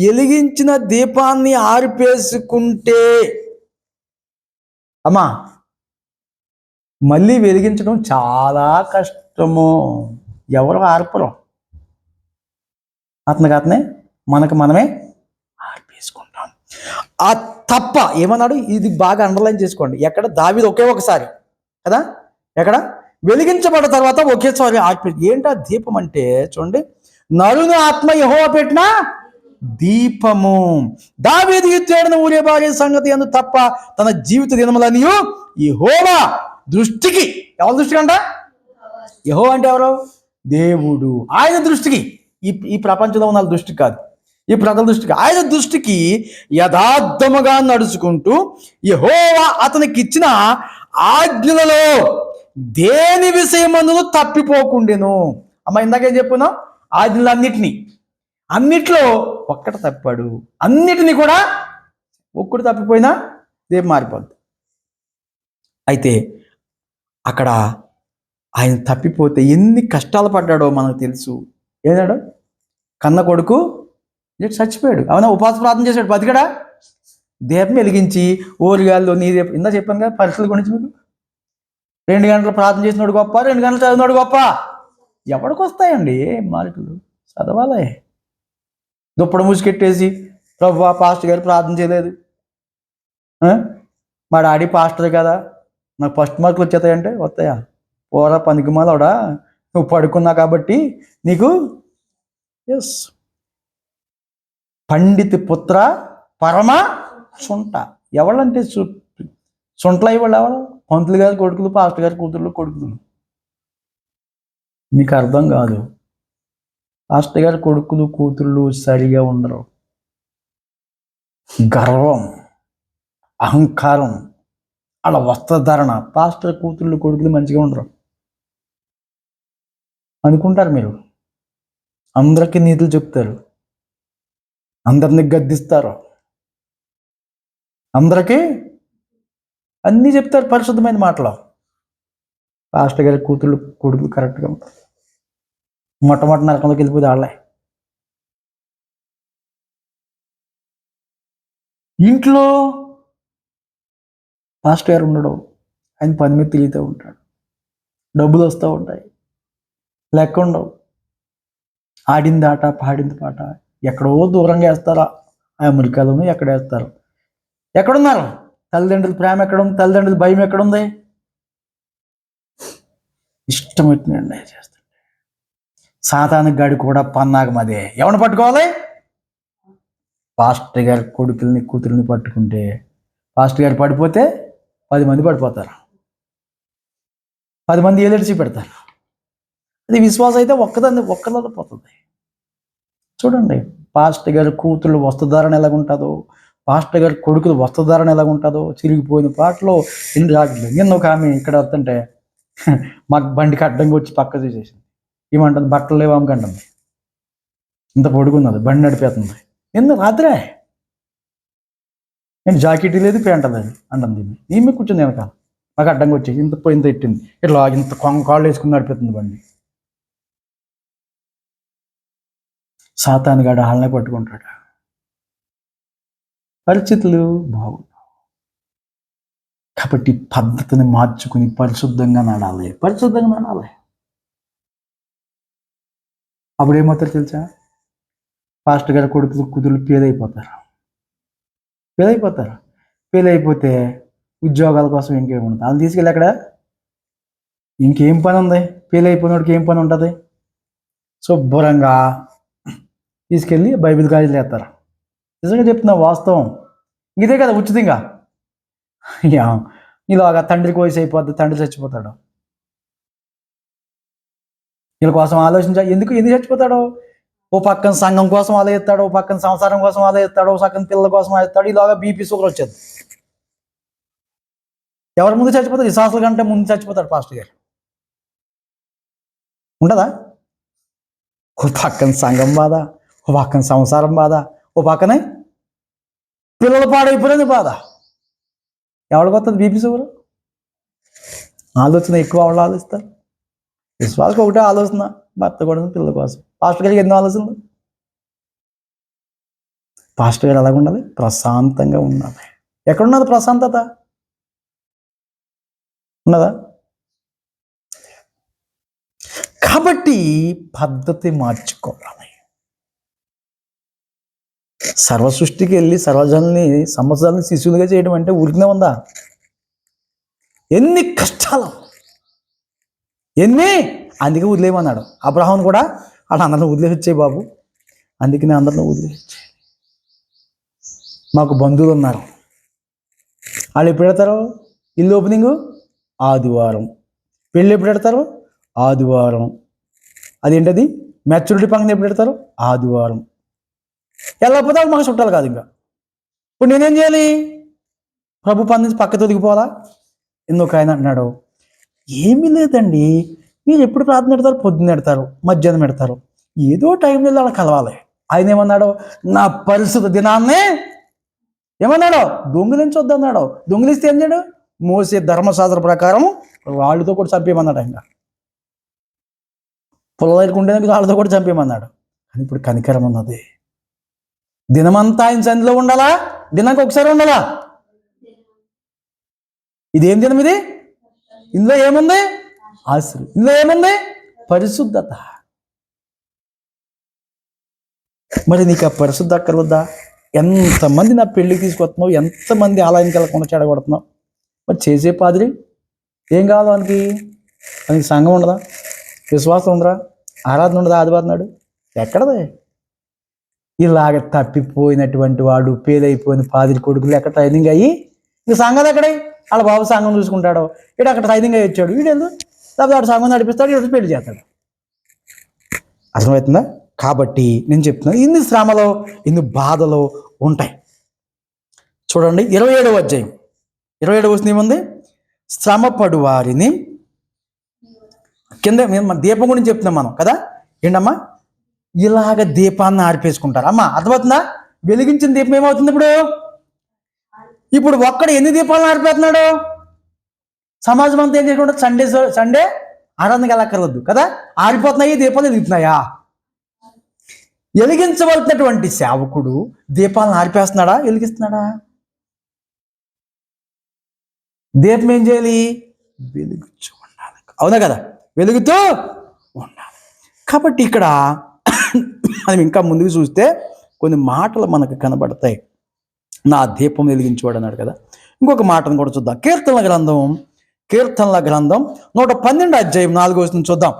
వెలిగించిన దీపాన్ని ఆరిపేసుకుంటే అమ్మా మళ్ళీ వెలిగించడం చాలా కష్టము. ఎవరు ఆర్పరు. అతనే మనకు మనమే ఆర్పేసుకుంటాం. ఆ తప్ప ఏమన్నాడు? ఇది బాగా అండర్లైన్ చేసుకోండి. ఎక్కడ? దావీదు ఒకే ఒకసారి కదా. ఎక్కడ? వెలిగించబడిన తర్వాత ఒకేసారి ఆర్పి ఏంటా దీపం అంటే చూడండి, నరుని ఆత్మ యెహోవా పెట్టిన దీపము. దావీదు యుద్ధేడిన ఊరే భార్య సంగతి అందు తప్ప తన జీవిత దినములని యెహోవా దృష్టికి, ఎవరి దృష్టికి అంట? యెహోవా అంటే ఎవరు? దేవుడు. ఆయన దృష్టికి, ఈ ప్రపంచంలో ఉన్న దృష్టికి కాదు, ఈ ప్రజల దృష్టికి, ఆయన దృష్టికి యథార్థముగా నడుచుకుంటూ యెహోవా అతనికి ఇచ్చిన ఆజ్ఞలలో దేని విషయమందు తప్పిపోకుండెను. అమ్మ ఇందాకేం చెప్పుకున్నాం? అన్నిట్లో ఒక్కటి తప్పాడు, అన్నిటినీ కూడా ఒక్కటి తప్పిపోయినా దేని మారిపోద్ది. అయితే అక్కడ ఆయన తప్పిపోతే ఎన్ని కష్టాలు పడ్డాడో మనకు తెలుసు. ఏనాడు కన్న కొడుకు చచ్చిపోయాడు, అవునా? ఉపవాస ప్రార్థన చేశాడు, బతికడా? దీపం వెలిగించి ఓరిగాల్లో నీ దీపం, ఇందా చెప్పాను కదా పరిస్థితుల గురించి మీకు. 2 గంటలు ప్రార్థన చేసినాడు గొప్ప, 2 గంటలు చదివినాడు గొప్ప. ఎవరికి వస్తాయండి మార్కులు? చదవాలి. దుప్పడు మూసికెట్టేసి ప్రభువా పాస్టర్ గారు ప్రార్థన చేయలేదు, మా డాడీ పాస్టర్ కదా నాకు ఫస్ట్ మార్కులు వచ్చేస్తాయంటే వస్తాయా? పోరా పనికిమాలోడా, నువ్వు పడుకున్నా కాబట్టి నీకు. ఎస్, పండిత పుత్ర పరమ సుంట. ఎవరంటే సుంటలు అయ్యేవాళ్ళు ఎవరు? పంతులు గారి కొడుకులు, పాస్టర్ గారి కూతుర్లు కొడుకులు. మీకు అర్థం కాదు. పాస్టర్ గారి కొడుకులు కూతుర్లు సరిగా ఉండరు. గర్వం, అహంకారం, అలా వస్త్రధారణ. పాస్టర్ కూతుర్లు కొడుకులు మంచిగా ఉండరు అనుకుంటారు మీరు. అందరికీ నీతులు చెప్తారు, అందరిని గద్దిస్తారు, అందరికీ అన్నీ చెప్తారు పరిశుద్ధమైన మాటలు. పాస్టర్ గారి కూతుళ్ళు కొడుకులు కరెక్ట్గా ఉంటారు. మొట్టమొదటి నరకంలోకి వెళ్ళిపోతే వాళ్ళే. ఇంట్లో పాస్టర్ గారు ఉండడు, ఆయన పని మీద తిరుగుతూ ఉంటాడు, డబ్బులు వస్తూ ఉంటాయి, లెక్క ఉండవు. ఆడింది ఆట, పాడింది పాట, ఎక్కడో దూరంగా వేస్తారా? అమెరికాలోనూ ఎక్కడ వేస్తారు? ఎక్కడున్నారు? తల్లిదండ్రుల ప్రేమ ఎక్కడుంది? తల్లిదండ్రుల భయం ఎక్కడుంది? ఇష్టం వచ్చిందండి చేస్తుంటే. సాతాను గాడి కూడా పన్నాగం అదే. ఎవరిని పట్టుకోవాలి? పాస్టర్ గారి కొడుకుల్ని కూతుర్ని పట్టుకుంటే, పాస్టర్ గారు పడిపోతే 10 మంది పడిపోతారు, 10 మంది ఏలెడిచి పెడతారు. అది విశ్వాసం అయితే ఒక్కదాన్ని పోతుంది. చూడండి, పాస్టర్ గారి కూతుళ్ళు వస్త్రధారణ ఎలాగుంటుందో, పాస్టర్ గారి కొడుకులు వస్త్రధారణ ఎలాగుంటుందో. చిరిగిపోయిన పాటలో ఎన్ని రాగలేదు. నిన్న ఒక ఆమె ఇక్కడ వస్తుంటే మాకు బండికి అడ్డంగా వచ్చి పక్క తీసేసింది. ఏమంటుంది? బట్టలు లేవు అమ్మకంటుంది. ఇంత పొడుగున్నది, బండి నడిపేస్తుంది. నిన్న రాత్రే నేను జాకెట్ లేదు, ప్యాంట్ లేదు అంటుంది. ఈమె కూర్చుంది వెనకాల, మాకు అడ్డంగా వచ్చేసి ఇంత ఎట్టింది, ఇట్లా ఇంత కాళ్ళు వేసుకుని నడిపేస్తుంది బండి. సాతాను గాడు వాళ్ళనే పట్టుకుంటాడు. పరిస్థితులు బాగుండవు కాబట్టి పద్ధతిని మార్చుకుని పరిశుద్ధంగా నడాలి. అప్పుడు ఏమవుతారు తెలుసా? పాస్టర్ గారి కొడుకులు కూతురు పేదైపోతారు. పేదైపోతే ఉద్యోగాల కోసం ఇంకేముంటుంది? వాళ్ళు తీసుకెళ్ళి అక్కడ ఇంకేం పని ఉంది? పేదైపోయినోడికి ఏం పని ఉంటుంది? శుభ్రంగా తీసుకెళ్ళి బైబిల్ కాలేజీలు వేస్తారు. నిజంగా చెప్తున్నా, వాస్తవం ఇదే కదా. ఉచితంగా ఇలాగా తండ్రికి వయసు అయిపోద్ది, తండ్రి చచ్చిపోతాడు. వీళ్ళ కోసం ఎందుకు చచ్చిపోతాడు? ఓ పక్కన సంఘం కోసం ఆలోచిస్తాడు, ఓ పక్కన సంసారం కోసం ఆలోచిస్తాడు, ఓ పక్కన పిల్లల కోసం ఆలోచిస్తాడు. ఇలాగా బీపీ షుగర్ వచ్చేది. ఎవరి ముందు చచ్చిపోతాడు? విశ్వాసాల కంటే ముందు చచ్చిపోతాడు పాస్టర్ గారు. ఉండదా? ఓ పక్కన సంఘం బాధ, ఓ పక్కన సంసారం బాధ, ఓ పక్కనే పిల్లలు పాడైపోయినది బాధ. ఎవరికి వస్తుంది బీపీ షుగర్? ఆలోచన ఎక్కువ వాళ్ళు ఆలోచిస్తారు. విశ్వాసకు ఒకటే ఆలోచన, భర్త కూడా పిల్లల కోసం. పాస్టర్ గారికి ఎన్నో ఆలోచనలు. పాస్టర్ గారు ఎలాగ ఉండాలి? ప్రశాంతంగా ఉండాలి. ఎక్కడున్నది ప్రశాంతత? ఉన్నదా? కాబట్టి పద్ధతి మార్చుకోవాలి. సర్వసృష్టికి వెళ్ళి సర్వజనుల్ని సంవత్సరాలని శిశువులుగా చేయడం అంటే ఊరికనే ఉందా? ఎన్ని కష్టాలు! ఎన్ని, అందుకే వదిలేయమన్నాడు. అబ్రహాం కూడా అలా అందరిని వదిలేసే బాబు, అందుకే నేను అందరిని వదిలేసే. మాకు బంధువులు ఉన్నారు, వాళ్ళు ఎప్పుడు పెడతారు ఇల్లు ఓపెనింగ్? ఆదివారం. పెళ్ళి ఎప్పుడు పెడతారు? ఆదివారం. అదేంటది మెచ్యూరిటీ ఫంక్షన్ ఎప్పుడు పెడతారు? ఆదివారం. వెళ్ళకపోతే వాళ్ళు మాకు చుట్టాలు కాదు. ఇంకా ఇప్పుడు నేనేం చేయాలి? ప్రభు పని నుంచి పక్క తొలగిపోవాలా? ఎందుకు ఆయన అంటున్నాడు, ఏమీ లేదండి, మీరు ఎప్పుడు ప్రార్థన పెడతారు? పొద్దున్న పెడతారు, మధ్యాహ్నం పెడతారు, ఏదో టైంలో అలా కలవాలి. ఆయన ఏమన్నాడు? నా పరిస్థితి దినాన్నే ఏమన్నాడు? దొంగిలించొద్దన్నాడు. దొంగిలిస్తే ఏం చేయడు? మోసే ధర్మశాస్త్ర ప్రకారం వాళ్ళతో కూడా చంపేయమన్నాడు. ఆయన పొలాలకు ఉండేందుకు వాళ్ళతో కూడా చంపేయమన్నాడు. కానీ ఇప్పుడు కనికరం ఉన్నది. దినమంతా ఆయన సన్నిధిలో ఉండాలా? దినానికి ఒకసారి ఉండాలా? ఇదేం దినం ఇది? ఇందులో ఏముంది? ఆశీర్వాదం. ఇందులో ఏముంది? పరిశుద్ధత. మరి నీకు ఆ పరిశుద్ధ అక్కర్వద్దా? ఎంతమంది నా పెళ్ళికి తీసుకొస్తున్నావు, ఎంతమంది ఆలయానికి వెళ్ళకుండా చెడగొడుతున్నావు. మరి చేసే పాదిరి ఏం కావాలి వానికి? వానికి సంఘం ఉండదా? విశ్వాసం ఉండదా? ఆరాధన ఉండదా? ఆదివారం నాడు ఎక్కడదే? ఇలాగ తప్పిపోయినటువంటి వాడు, పేదైపోయిన పాదిరి కొడుకులు ఎక్కడ ట్రైనింగ్ అయ్యి ఇంక సంఘాలు ఎక్కడే? వాళ్ళ బాబు సంఘం చూసుకుంటాడు, ఇటు అక్కడ ట్రైనింగ్ అయ్యి వచ్చాడు, వీడు లేకపోతే వాడు సంఘం నడిపిస్తాడు, ఇటు పెళ్లి చేస్తాడు. అర్థమవుతుందా? కాబట్టి నేను చెప్తున్నాను, ఇన్ని శ్రమలో ఇన్ని బాధలు ఉంటాయి. చూడండి 27వ అధ్యాయం 27వ వచనం ఏముంది? శ్రమపడు వారిని కింద దీపం గురించి చెప్తున్నాం మనం కదా. ఏంటమ్మా? ఇలాగ దీపాన్ని ఆర్పేసుకుంటారు. అమ్మా అర్థమవుతుందా? వెలిగించిన దీపం ఏమవుతుంది ఇప్పుడు? ఇప్పుడు ఒక్కడు ఎన్ని దీపాలను ఆరిపోతున్నాడు? సమాజం అంతా ఏం చేసుకుంటారు? సండే ఆరాధనకి వెళ్ళక్కర్వద్దు కదా, ఆరిపోతున్నాయి దీపాలు, వెలుగుతున్నాయా? వెలిగించవలసినటువంటి సేవకుడు దీపాలను ఆరిపేస్తున్నాడా, వెలిగిస్తున్నాడా? దీపం ఏం చేయాలి? వెలుగుతూ ఉండాలి. అవునా కదా? వెలుగుతూ ఉండాలి. కాబట్టి ఇక్కడ మనం ఇంకా ముందుకు చూస్తే కొన్ని మాటలు మనకు కనబడతాయి. నా దీపం వెలిగించేవాడు అన్నాడు కదా. ఇంకొక మాటను కూడా చూద్దాం. కీర్తనల గ్రంథం 112 అధ్యాయం 4వ వచనం చూద్దాం.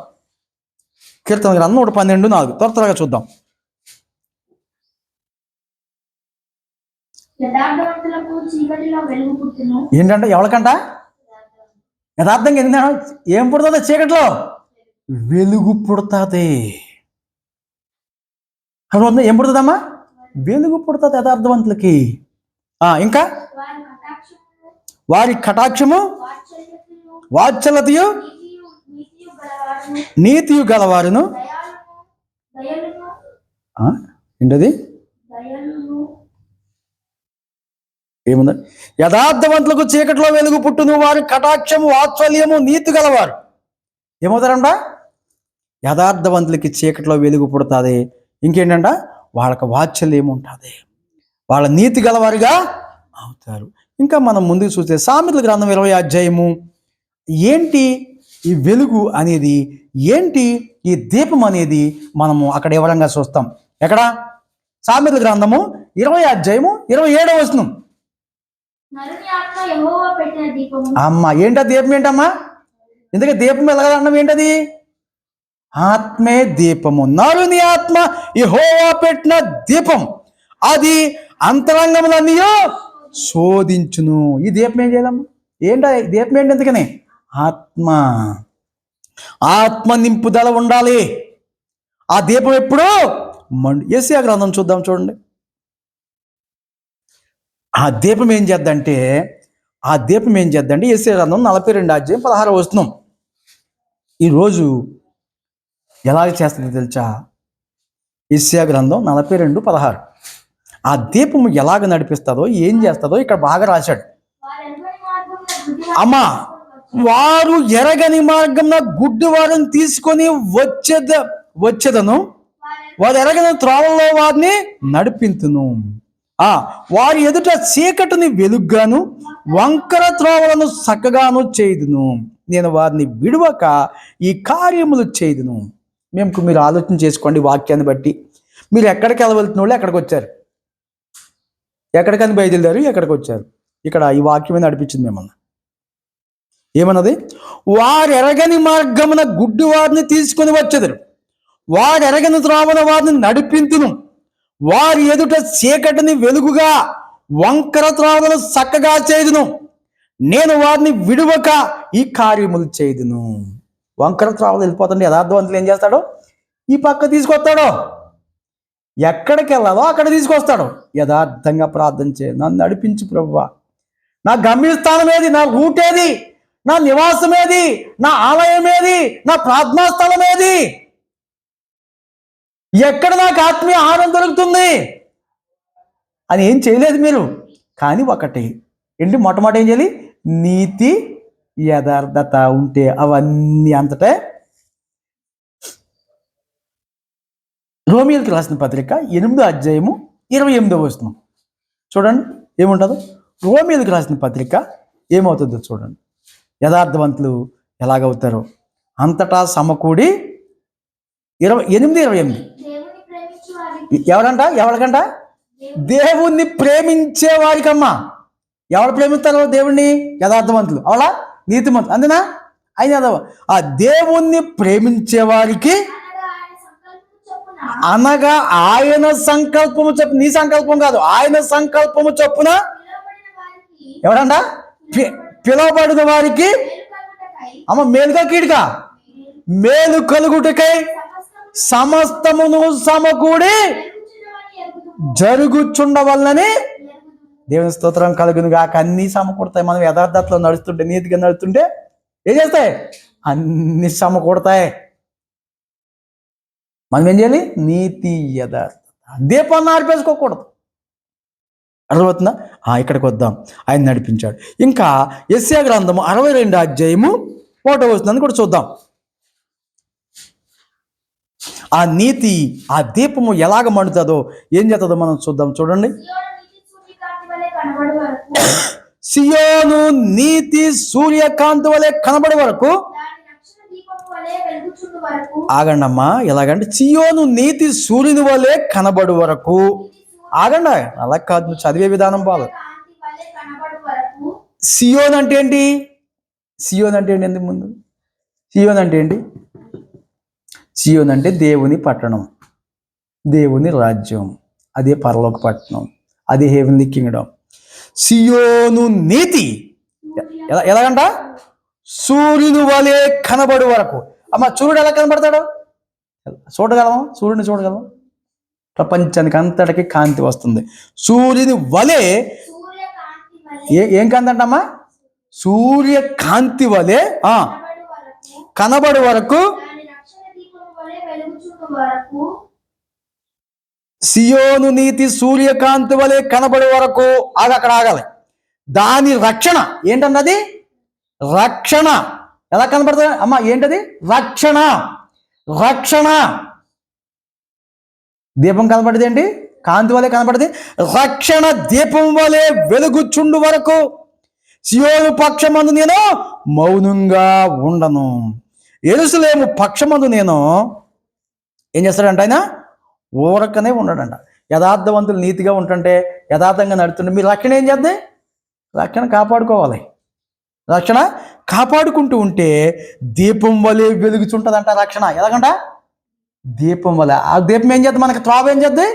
కీర్తనల గ్రంథం 112:4 త్వరగా చూద్దాం. ఏంటంటే ఎవరికంట? యథార్థంగా ఎందుకు ఏం పుడుతుంది? చీకటిలో వెలుగు పుడుతుంది. ఏం పుడుతుందమ్మా? వెలుగు పుడుతుంది యథార్థవంతులకి. ఇంకా వారి కటాక్షము వాత్సల్యతయు నీతియు గలవారును. ఏంటది? ఏముంది? యథార్థవంతులకు చీకటిలో వెలుగు పుట్టును, వారి కటాక్షము వాత్సల్యము నీతి గలవారు ఏమవుతారంట? యథార్థవంతులకి చీకటిలో వెలుగు పుడుతుంది. ఇంకేంటంట? వాళ్ళకి వాత్సల్యం ఉంటుంది, వాళ్ళ నీతి గలవారుగా అవుతారు. ఇంకా మనం ముందుకు చూస్తే సామెతల గ్రంథం 20వ అధ్యాయము ఏంటి ఈ వెలుగు అనేది, ఏంటి ఈ దీపం అనేది మనము అక్కడ వివరంగా చూస్తాం. ఎక్కడ? సామెతల గ్రంథము 20వ అధ్యాయము 27వ వచనం. అమ్మ ఏంటా దీపం? ఏంటమ్మా? ఎందుకంటే దీపం వెలగాలన్నాం. ఏంటది? ఆత్మే దీపము. నరుని ఆత్మ యెహోవా పెట్టిన దీపం, అది అంతరంగములన్నీ శోధించును. ఈ దీపం ఏం చేయాలమ్మా? ఏంటా దీపం? ఏంటి? ఎందుకని ఆత్మ నింపుదల ఉండాలి. ఆ దీపం ఎప్పుడు యెషయా గ్రంథం చూద్దాం, చూడండి. ఆ దీపం ఏం చేద్దంటే యెషయా గ్రంథం 42 అధ్యాయం 16వ వచనం. ఈరోజు ఎలాగ చేస్తుందో తెలుసా? యెషయా గ్రంథం 42:16. ఆ దీపము ఎలాగ నడిపిస్తుందో, ఏం చేస్తుందో ఇక్కడ బాగా రాశాడు. అమ్మా, వారు ఎరగని మార్గంలో గుడ్డి వారిని తీసుకొని వచ్చేదను, వారు ఎరగని త్రోవల్లో వారిని నడిపింతును. వారి ఎదుట చీకటిని వెలుగ్గాను, వంకర త్రోవలను చక్కగాను చేయుదును. నేను వారిని విడువక ఈ కార్యములు చేయుదును. మీరు ఆలోచన చేసుకోండి. వాక్యాన్ని బట్టి మీరు ఎక్కడికి వెళ్ళవలసిన వాళ్ళు ఎక్కడికి వచ్చారు, ఎక్కడికని బయలుదేరారు, ఎక్కడికి వచ్చారు. ఇక్కడ ఈ వాక్యమే నడిపించింది మిమ్మల్ని. ఏమన్నది? వారు ఎరగని మార్గమున గుడ్డి వారిని తీసుకొని వచ్చెదరు, వారు ఎరగని త్రోవన వారిని నడిపింతును, వారి ఎదుట చీకటిని వెలుగుగా వంకర త్రోవలు చక్కగా చేయుదును, నేను వారిని విడువక ఈ కార్యములు చేయుదును. వంకర త్రోవలు వెళ్ళిపోతుంటే యథార్థవంతులు ఏం చేస్తాడు? ఈ పక్క తీసుకొస్తాడు, ఎక్కడికి వెళ్ళాలో అక్కడ తీసుకొస్తాడు. యథార్థంగా ప్రార్థన చేయ, నన్ను నడిపించు ప్రభువా, నా గమ్యస్థానం ఏది, నా రూట్ ఏది, నా నివాసం ఏది, నా ఆలయం ఏది, నా ప్రార్థనా స్థలం ఏది, ఎక్కడ నాకు ఆత్మీయ ఆహారం దొరుకుతుంది అని ఏం చేయలేదు మీరు. కానీ ఒకటి ఏంటి, మొట్టమొదటి ఏం చేయాలి? నీతి యథార్థత ఉంటే అవన్నీ అంతటే. రోమియోలకు రాసిన పత్రిక 8వ అధ్యాయము 28వ వచనం చూడండి ఏముంటుందో. రోమియోలకు రాసిన పత్రిక ఏమవుతుందో చూడండి. యథార్థవంతులు ఎలాగవుతారో అంతటా సమకూడి 8:28 ఎవరికంట? దేవుణ్ణి ప్రేమించే వారికమ్మా. ఎవరు ప్రేమిస్తారు దేవుణ్ణి? యథార్థవంతులు, అవలా నీతిమంతులు, అంతేనా? ఆయన ఆ దేవుణ్ణి ప్రేమించే వారికి అనగా ఆయన సంకల్పము చొప్పున, నీ సంకల్పం కాదు, ఆయన సంకల్పము చొప్పున ఎవరంట? పిలువబడిన వారికి అమ్మ మేలుగా కీడుగా, మేలు కలుగుటకై సమస్తమును సమకూడి జరుగుచుండవల్లని దేవుని స్తోత్రం కలుగును గాక. అన్నీ సమకూడతాయి. మనం యథార్థతలో నడుస్తుంటే, నీతిగా నడుస్తుంటే ఏం చేస్తాయి? అన్ని సమకూడతాయి. మనం ఏం చేయాలి? నీతి యథార్థత, దీపాన్ని ఆర్పేసుకోకూడదు. అర్థమవుతుందా? ఇక్కడికి వద్దాం. ఆయన నడిపించాడు. ఇంకా యెషయా గ్రంథము 62వ అధ్యాయము 1వ వచనాన్ని కూడా చూద్దాం. ఆ నీతి, ఆ దీపము ఎలాగ మండుతుందో, ఏం చేస్తుందో మనం చూద్దాం. చూడండి. సియోను నీతి సూర్యకాంతి వలె కనబడే వరకు, ఆగండమ్మా. ఎలాగంటే సియోను నీతి సూర్యుని వలె కనబడు వరకు. ఆగండి, అలా కాదు, నువ్వు చదివే విధానం బాగా. సియోన్ అంటే ఏంటి? సియోన్ అంటే ఏంటి? ఎందుకు ముందు సియోన్ అంటే ఏంటి? సియోన్ అంటే దేవుని పట్టణం, దేవుని రాజ్యం, అదే పరలోక పట్టణం, అదే హెవెన్లీ కింగ్డమ్. సియోను నీతి ఎలాగంట? సూర్యుని వలె కనబడు వరకు. అమ్మ సూర్యుడు ఎలా కనబడతాడు? చూడగలమా? సూర్యుని చూడగలమా? ప్రపంచానికి అంతటికి కాంతి వస్తుంది. సూర్యుని వలె ఏం కాంతి అంటమ్మా? సూర్యకాంతి వలె కనబడు వరకు, సియోను నీతి సూర్యకాంతి వలె కనబడే వరకు. అక్కడ ఆగాలి. దాని రక్షణ ఏంటన్నది? రక్షణ ఎలా కనబడుతుంది అమ్మా? ఏంటది? రక్షణ. రక్షణ. దీపం కనబడేది ఏంటి? కాంతి వలె కనబడేది రక్షణ. దీపం వలె వెలుగుచుండు వరకు సియోను పక్షమందు నేను మౌనంగా ఉండను, యెరూషలేము పక్షమందు నేను ఏం చేస్తాడంట? ఆయన ఊరకనే ఉన్నాడంట. యథార్థవంతులు నీతిగా ఉంటుంటే, యథార్థంగా నడుతుంటే మీరు రక్షణ ఏం చేద్దాం? రక్షణ కాపాడుకోవాలి. రక్షణ కాపాడుకుంటూ ఉంటే దీపం వలె వెలుగుచుంటుందంట రక్షణ. ఎలాగంట? దీపం వలె. ఆ దీపం ఏం చేద్దాం? మనకి త్రోవ ఏం చేద్దాం?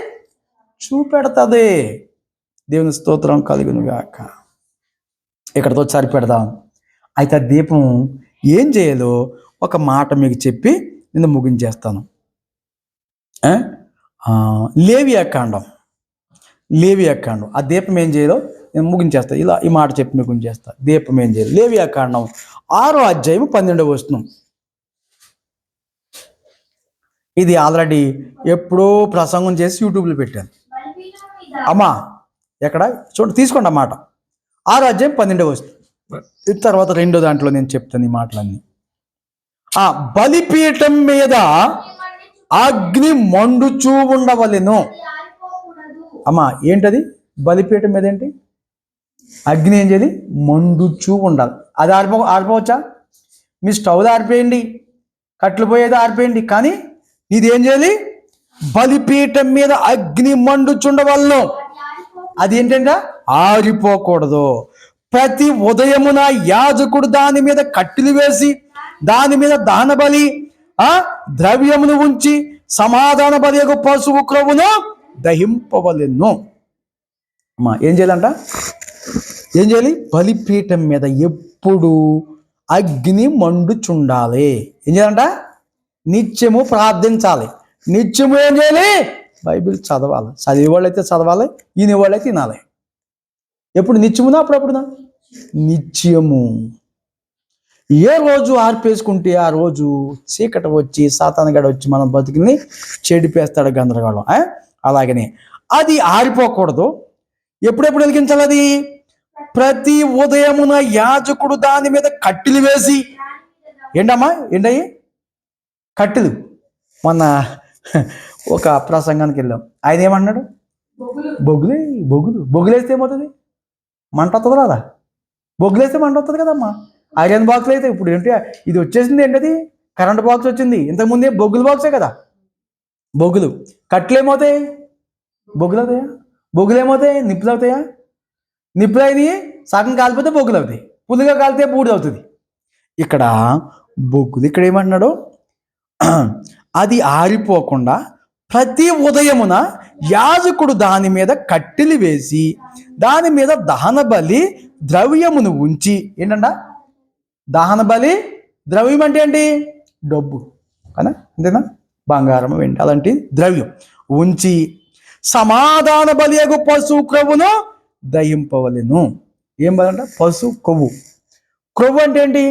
చూపెడుతుంది. దేవుని స్తోత్రం కలుగును గాక. ఇక్కడతో సరిపెడదాం. అయితే ఆ దీపం ఏం చేయాలో ఒక మాట మీకు చెప్పి నేను ముగించేస్తాను. లేవియాకాండం ఆ దీపం ఏం చేయాలో నేను ముగించేస్తాను. ఇలా ఈ మాట చెప్పి ముగించేస్తా. దీపం ఏం చేయాలి? లేవియాకాండం 6వ అధ్యాయం 12వ వచనం. ఇది ఆల్రెడీ ఎప్పుడో ప్రసంగం చేసి యూట్యూబ్లో పెట్టాను. అమ్మా ఎక్కడ చూడండి, తీసుకోండి ఆ మాట. 6వ అధ్యాయం 12వ వచనం. తర్వాత 2వ దాంట్లో నేను చెప్తాను ఈ మాటలన్నీ. బలిపీఠం మీద అగ్ని మండుచూ ఉండవలెను. అమ్మా ఏంటది? బలిపీఠం మీద ఏంటి? అగ్ని ఏం చేయాలి? మండుచూ ఉండాలి. అది ఆరిపోవచ్చా? మీ స్టవ్ ఆరిపోయండి, కట్లు పోయేది ఆరిపోయండి, కానీ ఇదేం చేయాలి? బలిపీఠం మీద అగ్ని మండుచుండవలను. అది ఏంటంటే ఆరిపోకూడదు. ప్రతి ఉదయమున యాజకుడు దాని మీద కట్టెలు వేసి దాని మీద దహన బలి ద్రవ్యమును ఉంచి సమాధాన బలి యొక్క పశువు క్రొవ్వును దహింపవలెను. అమ్మా ఏం చేయాలంట? ఏం చేయాలి? బలిపీఠం మీద ఎప్పుడు అగ్ని మండుచుండాలి. ఏం చేయాలంట? నిత్యము ప్రార్థించాలి. నిత్యము ఏం చేయాలి? బైబిల్ చదవాలి. చదివేవాళ్ళు అయితే చదవాలి, ఈనేవాళ్ళు అయితే తినాలి. ఎప్పుడు? నిత్యమునా అప్పుడప్పుడునా? నిత్యము. ఏ రోజు ఆర్పేసుకుంటే ఆ రోజు చీకటి వచ్చి సాతానుగాడు వచ్చి మనం బతుకుని చెడిపేస్తాడు, గందరగోళం. అలాగనే అది ఆరిపోకూడదు. ఎప్పుడెప్పుడు వెలిగించాలి? అది ప్రతి ఉదయమున యాజకుడు దాని మీద కట్టెలు వేసి. ఏంటమ్మా? ఏంటయ్యి కట్టెలు? మొన్న ఒక ప్రసంగానికి వెళ్ళాం. ఆయన ఏమన్నాడు? బొగులేస్తే ఏమవుతుంది? మంట వస్తుంది కదా. బొగ్గులేస్తే మంట వస్తుంది కదమ్మా. ఐరన్ బాక్స్లు అయితే ఇప్పుడు ఏంటి ఇది వచ్చేసింది? ఏంటది? కరెంట్ బాక్స్ వచ్చింది. ఇంతకుముందే బొగ్గుల బాక్సే కదా. బొగ్గులు. కట్టెలు ఏమవుతాయి? బొగ్గులు అవుతాయా? బొగ్గులు ఏమవుతాయి? నిప్పులు అవుతాయా? నిప్పులు అయినవి సగం కాలిపోతే బొగ్గులు అవుతాయి, పుల్లుగా కాలితే బూడిద అవుతుంది. ఇక్కడ బొగ్గులు. ఇక్కడ ఏమంటున్నాడు? అది ఆరిపోకుండా ప్రతి ఉదయమున యాజకుడు దాని మీద కట్టెలు వేసి దాని మీద దహన బలి ద్రవ్యమును ఉంచి. ఏంటంట? దహన బలి ద్రవ్యం అంటే ఏంటి? డబ్బు కదా, అంతేనా? బంగారం, వెండి అలాంటి ద్రవ్యం ఉంచి సమాధాన బలి యొక్క పశు క్రొవ్వును దహింపవలెను. ఏం బలంట? పశు కొవ్వు. క్రొవ్వు అంటే ఏంటి?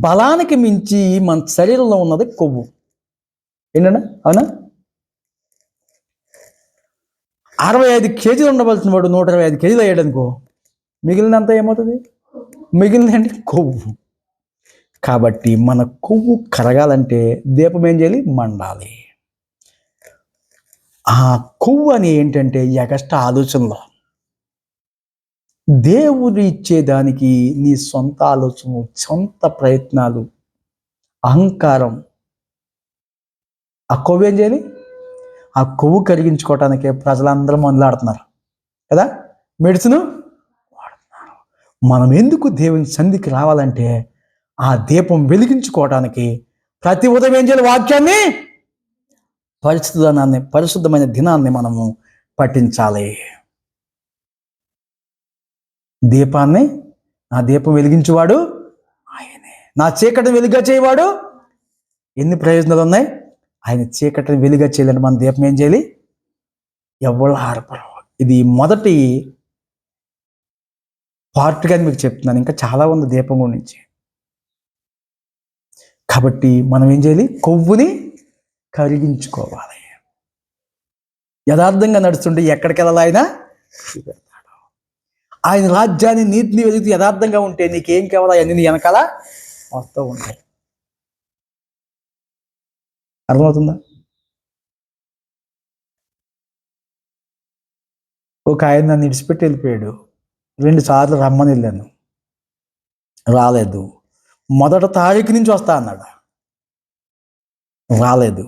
బలానికి మించి మన శరీరంలో ఉన్నది కొవ్వు. ఏంటన్నా? అవునా? 65 కేజీలు ఉండవలసిన వాడు 125 కేజీలు అయ్యాడు అనుకో, మిగిలినంత ఏమవుతుంది? మిగిలినండి కొవ్వు. కాబట్టి మన కొవ్వు కరగాలంటే దీపం ఏం చేయాలి? మండాలి. ఆ కొవ్వు అని ఏంటంటే ఎగస్ట్రా ఆలోచనలో దేవుడు ఇచ్చేదానికి నీ సొంత ఆలోచన, సొంత ప్రయత్నాలు, అహంకారం. ఆ కొవ్వు ఏం చేయాలి? ఆ కొవ్వు కరిగించుకోవటానికే ప్రజలందరూ మొదలాడుతున్నారు కదా, మెడిసిన్ వాడుతున్నారు. మనం ఎందుకు దేవుని సన్నిధికి రావాలంటే ఆ దీపం వెలిగించుకోవటానికి ప్రతి ఉదయం ఏం చేయాలి? వాక్యాన్ని, పరిశుద్ధమైన దినాన్ని మనము పఠించాలి. దీపాన్ని, నా దీపం వెలిగించేవాడు ఆయనే, నా చీకటిని వెలుగుగా చేయవాడు. ఎన్ని ప్రయోజనాలు ఉన్నాయి? ఆయన చీకటిని వెలుగుగా చేయాలంటే మన దీపం ఏం చేయాలి? ఎవరు ఆర్పరు. ఇది మొదటి పార్ట్గా మీకు చెప్తున్నాను. ఇంకా చాలా ఉంది దీపం గురించి. కాబట్టి మనం ఏం చేయాలి? కొవ్వుని కరిగించుకోవాలి. యథార్థంగా నడుస్తుంటే ఎక్కడికి వెళ్ళాలి? ఆయన రాజ్యాన్ని, నీతిని వెలిగితే యథార్థంగా ఉంటే నీకేం కావాలా అన్ని నీ వెనకాల వస్తూ ఉంటాయి. అర్థమవుతుందా? ఒక ఆయన నన్ను ఇడిచిపెట్టి వెళ్ళిపోయాడు. 2 సార్లు రమ్మని వెళ్ళాను, రాలేదు. మొదటి తారీఖు నుంచి వస్తా అన్నాడు, రాలేదు.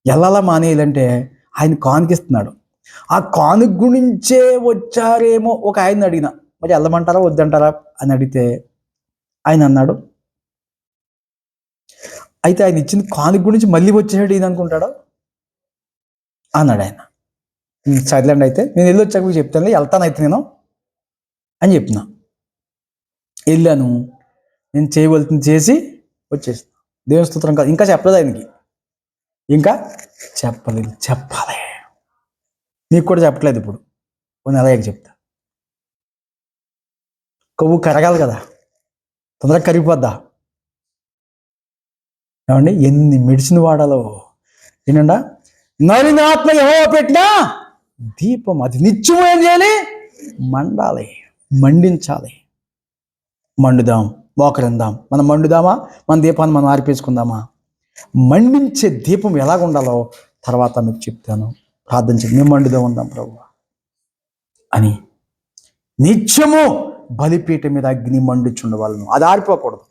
వెళ్ళాలా మానేయాలంటే ఆయన కానుకిస్తున్నాడు. ఆ కానుక గురించే వచ్చారేమో ఒక ఆయన అడిగిన, మరి వెళ్ళమంటారా వద్దంటారా అని అడిగితే ఆయన అన్నాడు, అయితే ఆయన ఇచ్చిన కానుక గురించి మళ్ళీ వచ్చేసాడు ఈయన అనుకుంటాడు అన్నాడు ఆయన. సర్లేండి, అయితే నేను వెళ్ళి వచ్చాక చెప్తాను, వెళ్తాను అయితే నేను అని చెప్పిన. వెళ్ళాను, నేను చేయవలసింది చేసి వచ్చేసిన. దేవుని స్తోత్రం. కాదు, ఇంకా చెప్పలేదు ఆయనకి, ఇంకా చెప్పలేదు. చెప్పాలి. నీకు కూడా చెప్పట్లేదు. ఇప్పుడు కొన్ని అలాగే చెప్తా. కొవ్వు కరగాలి కదా, తొందరగా కరిగిపోద్దా? ఏమండి, ఎన్ని మెడిసిన్ వాడాలో ఏంటంట? నరిన ఆత్మ యెహోవా పెట్టినా దీపం, అది నిత్యం ఏం చేయాలి? మండాలి, మండించాలి. మండుదాం, మోకరిందాం. మనం మండుదామా? మన దీపాన్ని మనం ఆర్పేసుకుందామా? మండించే దీపం ఎలాగ ఉండాలో తర్వాత మీకు చెప్తాను. ప్రార్థన చేయండి. మేము మండుదా ఉందాం ప్రభువా అని. నిత్యము బలిపీఠం మీద అగ్ని మండుచుండవాళ్ళను, అది ఆరిపోకూడదు.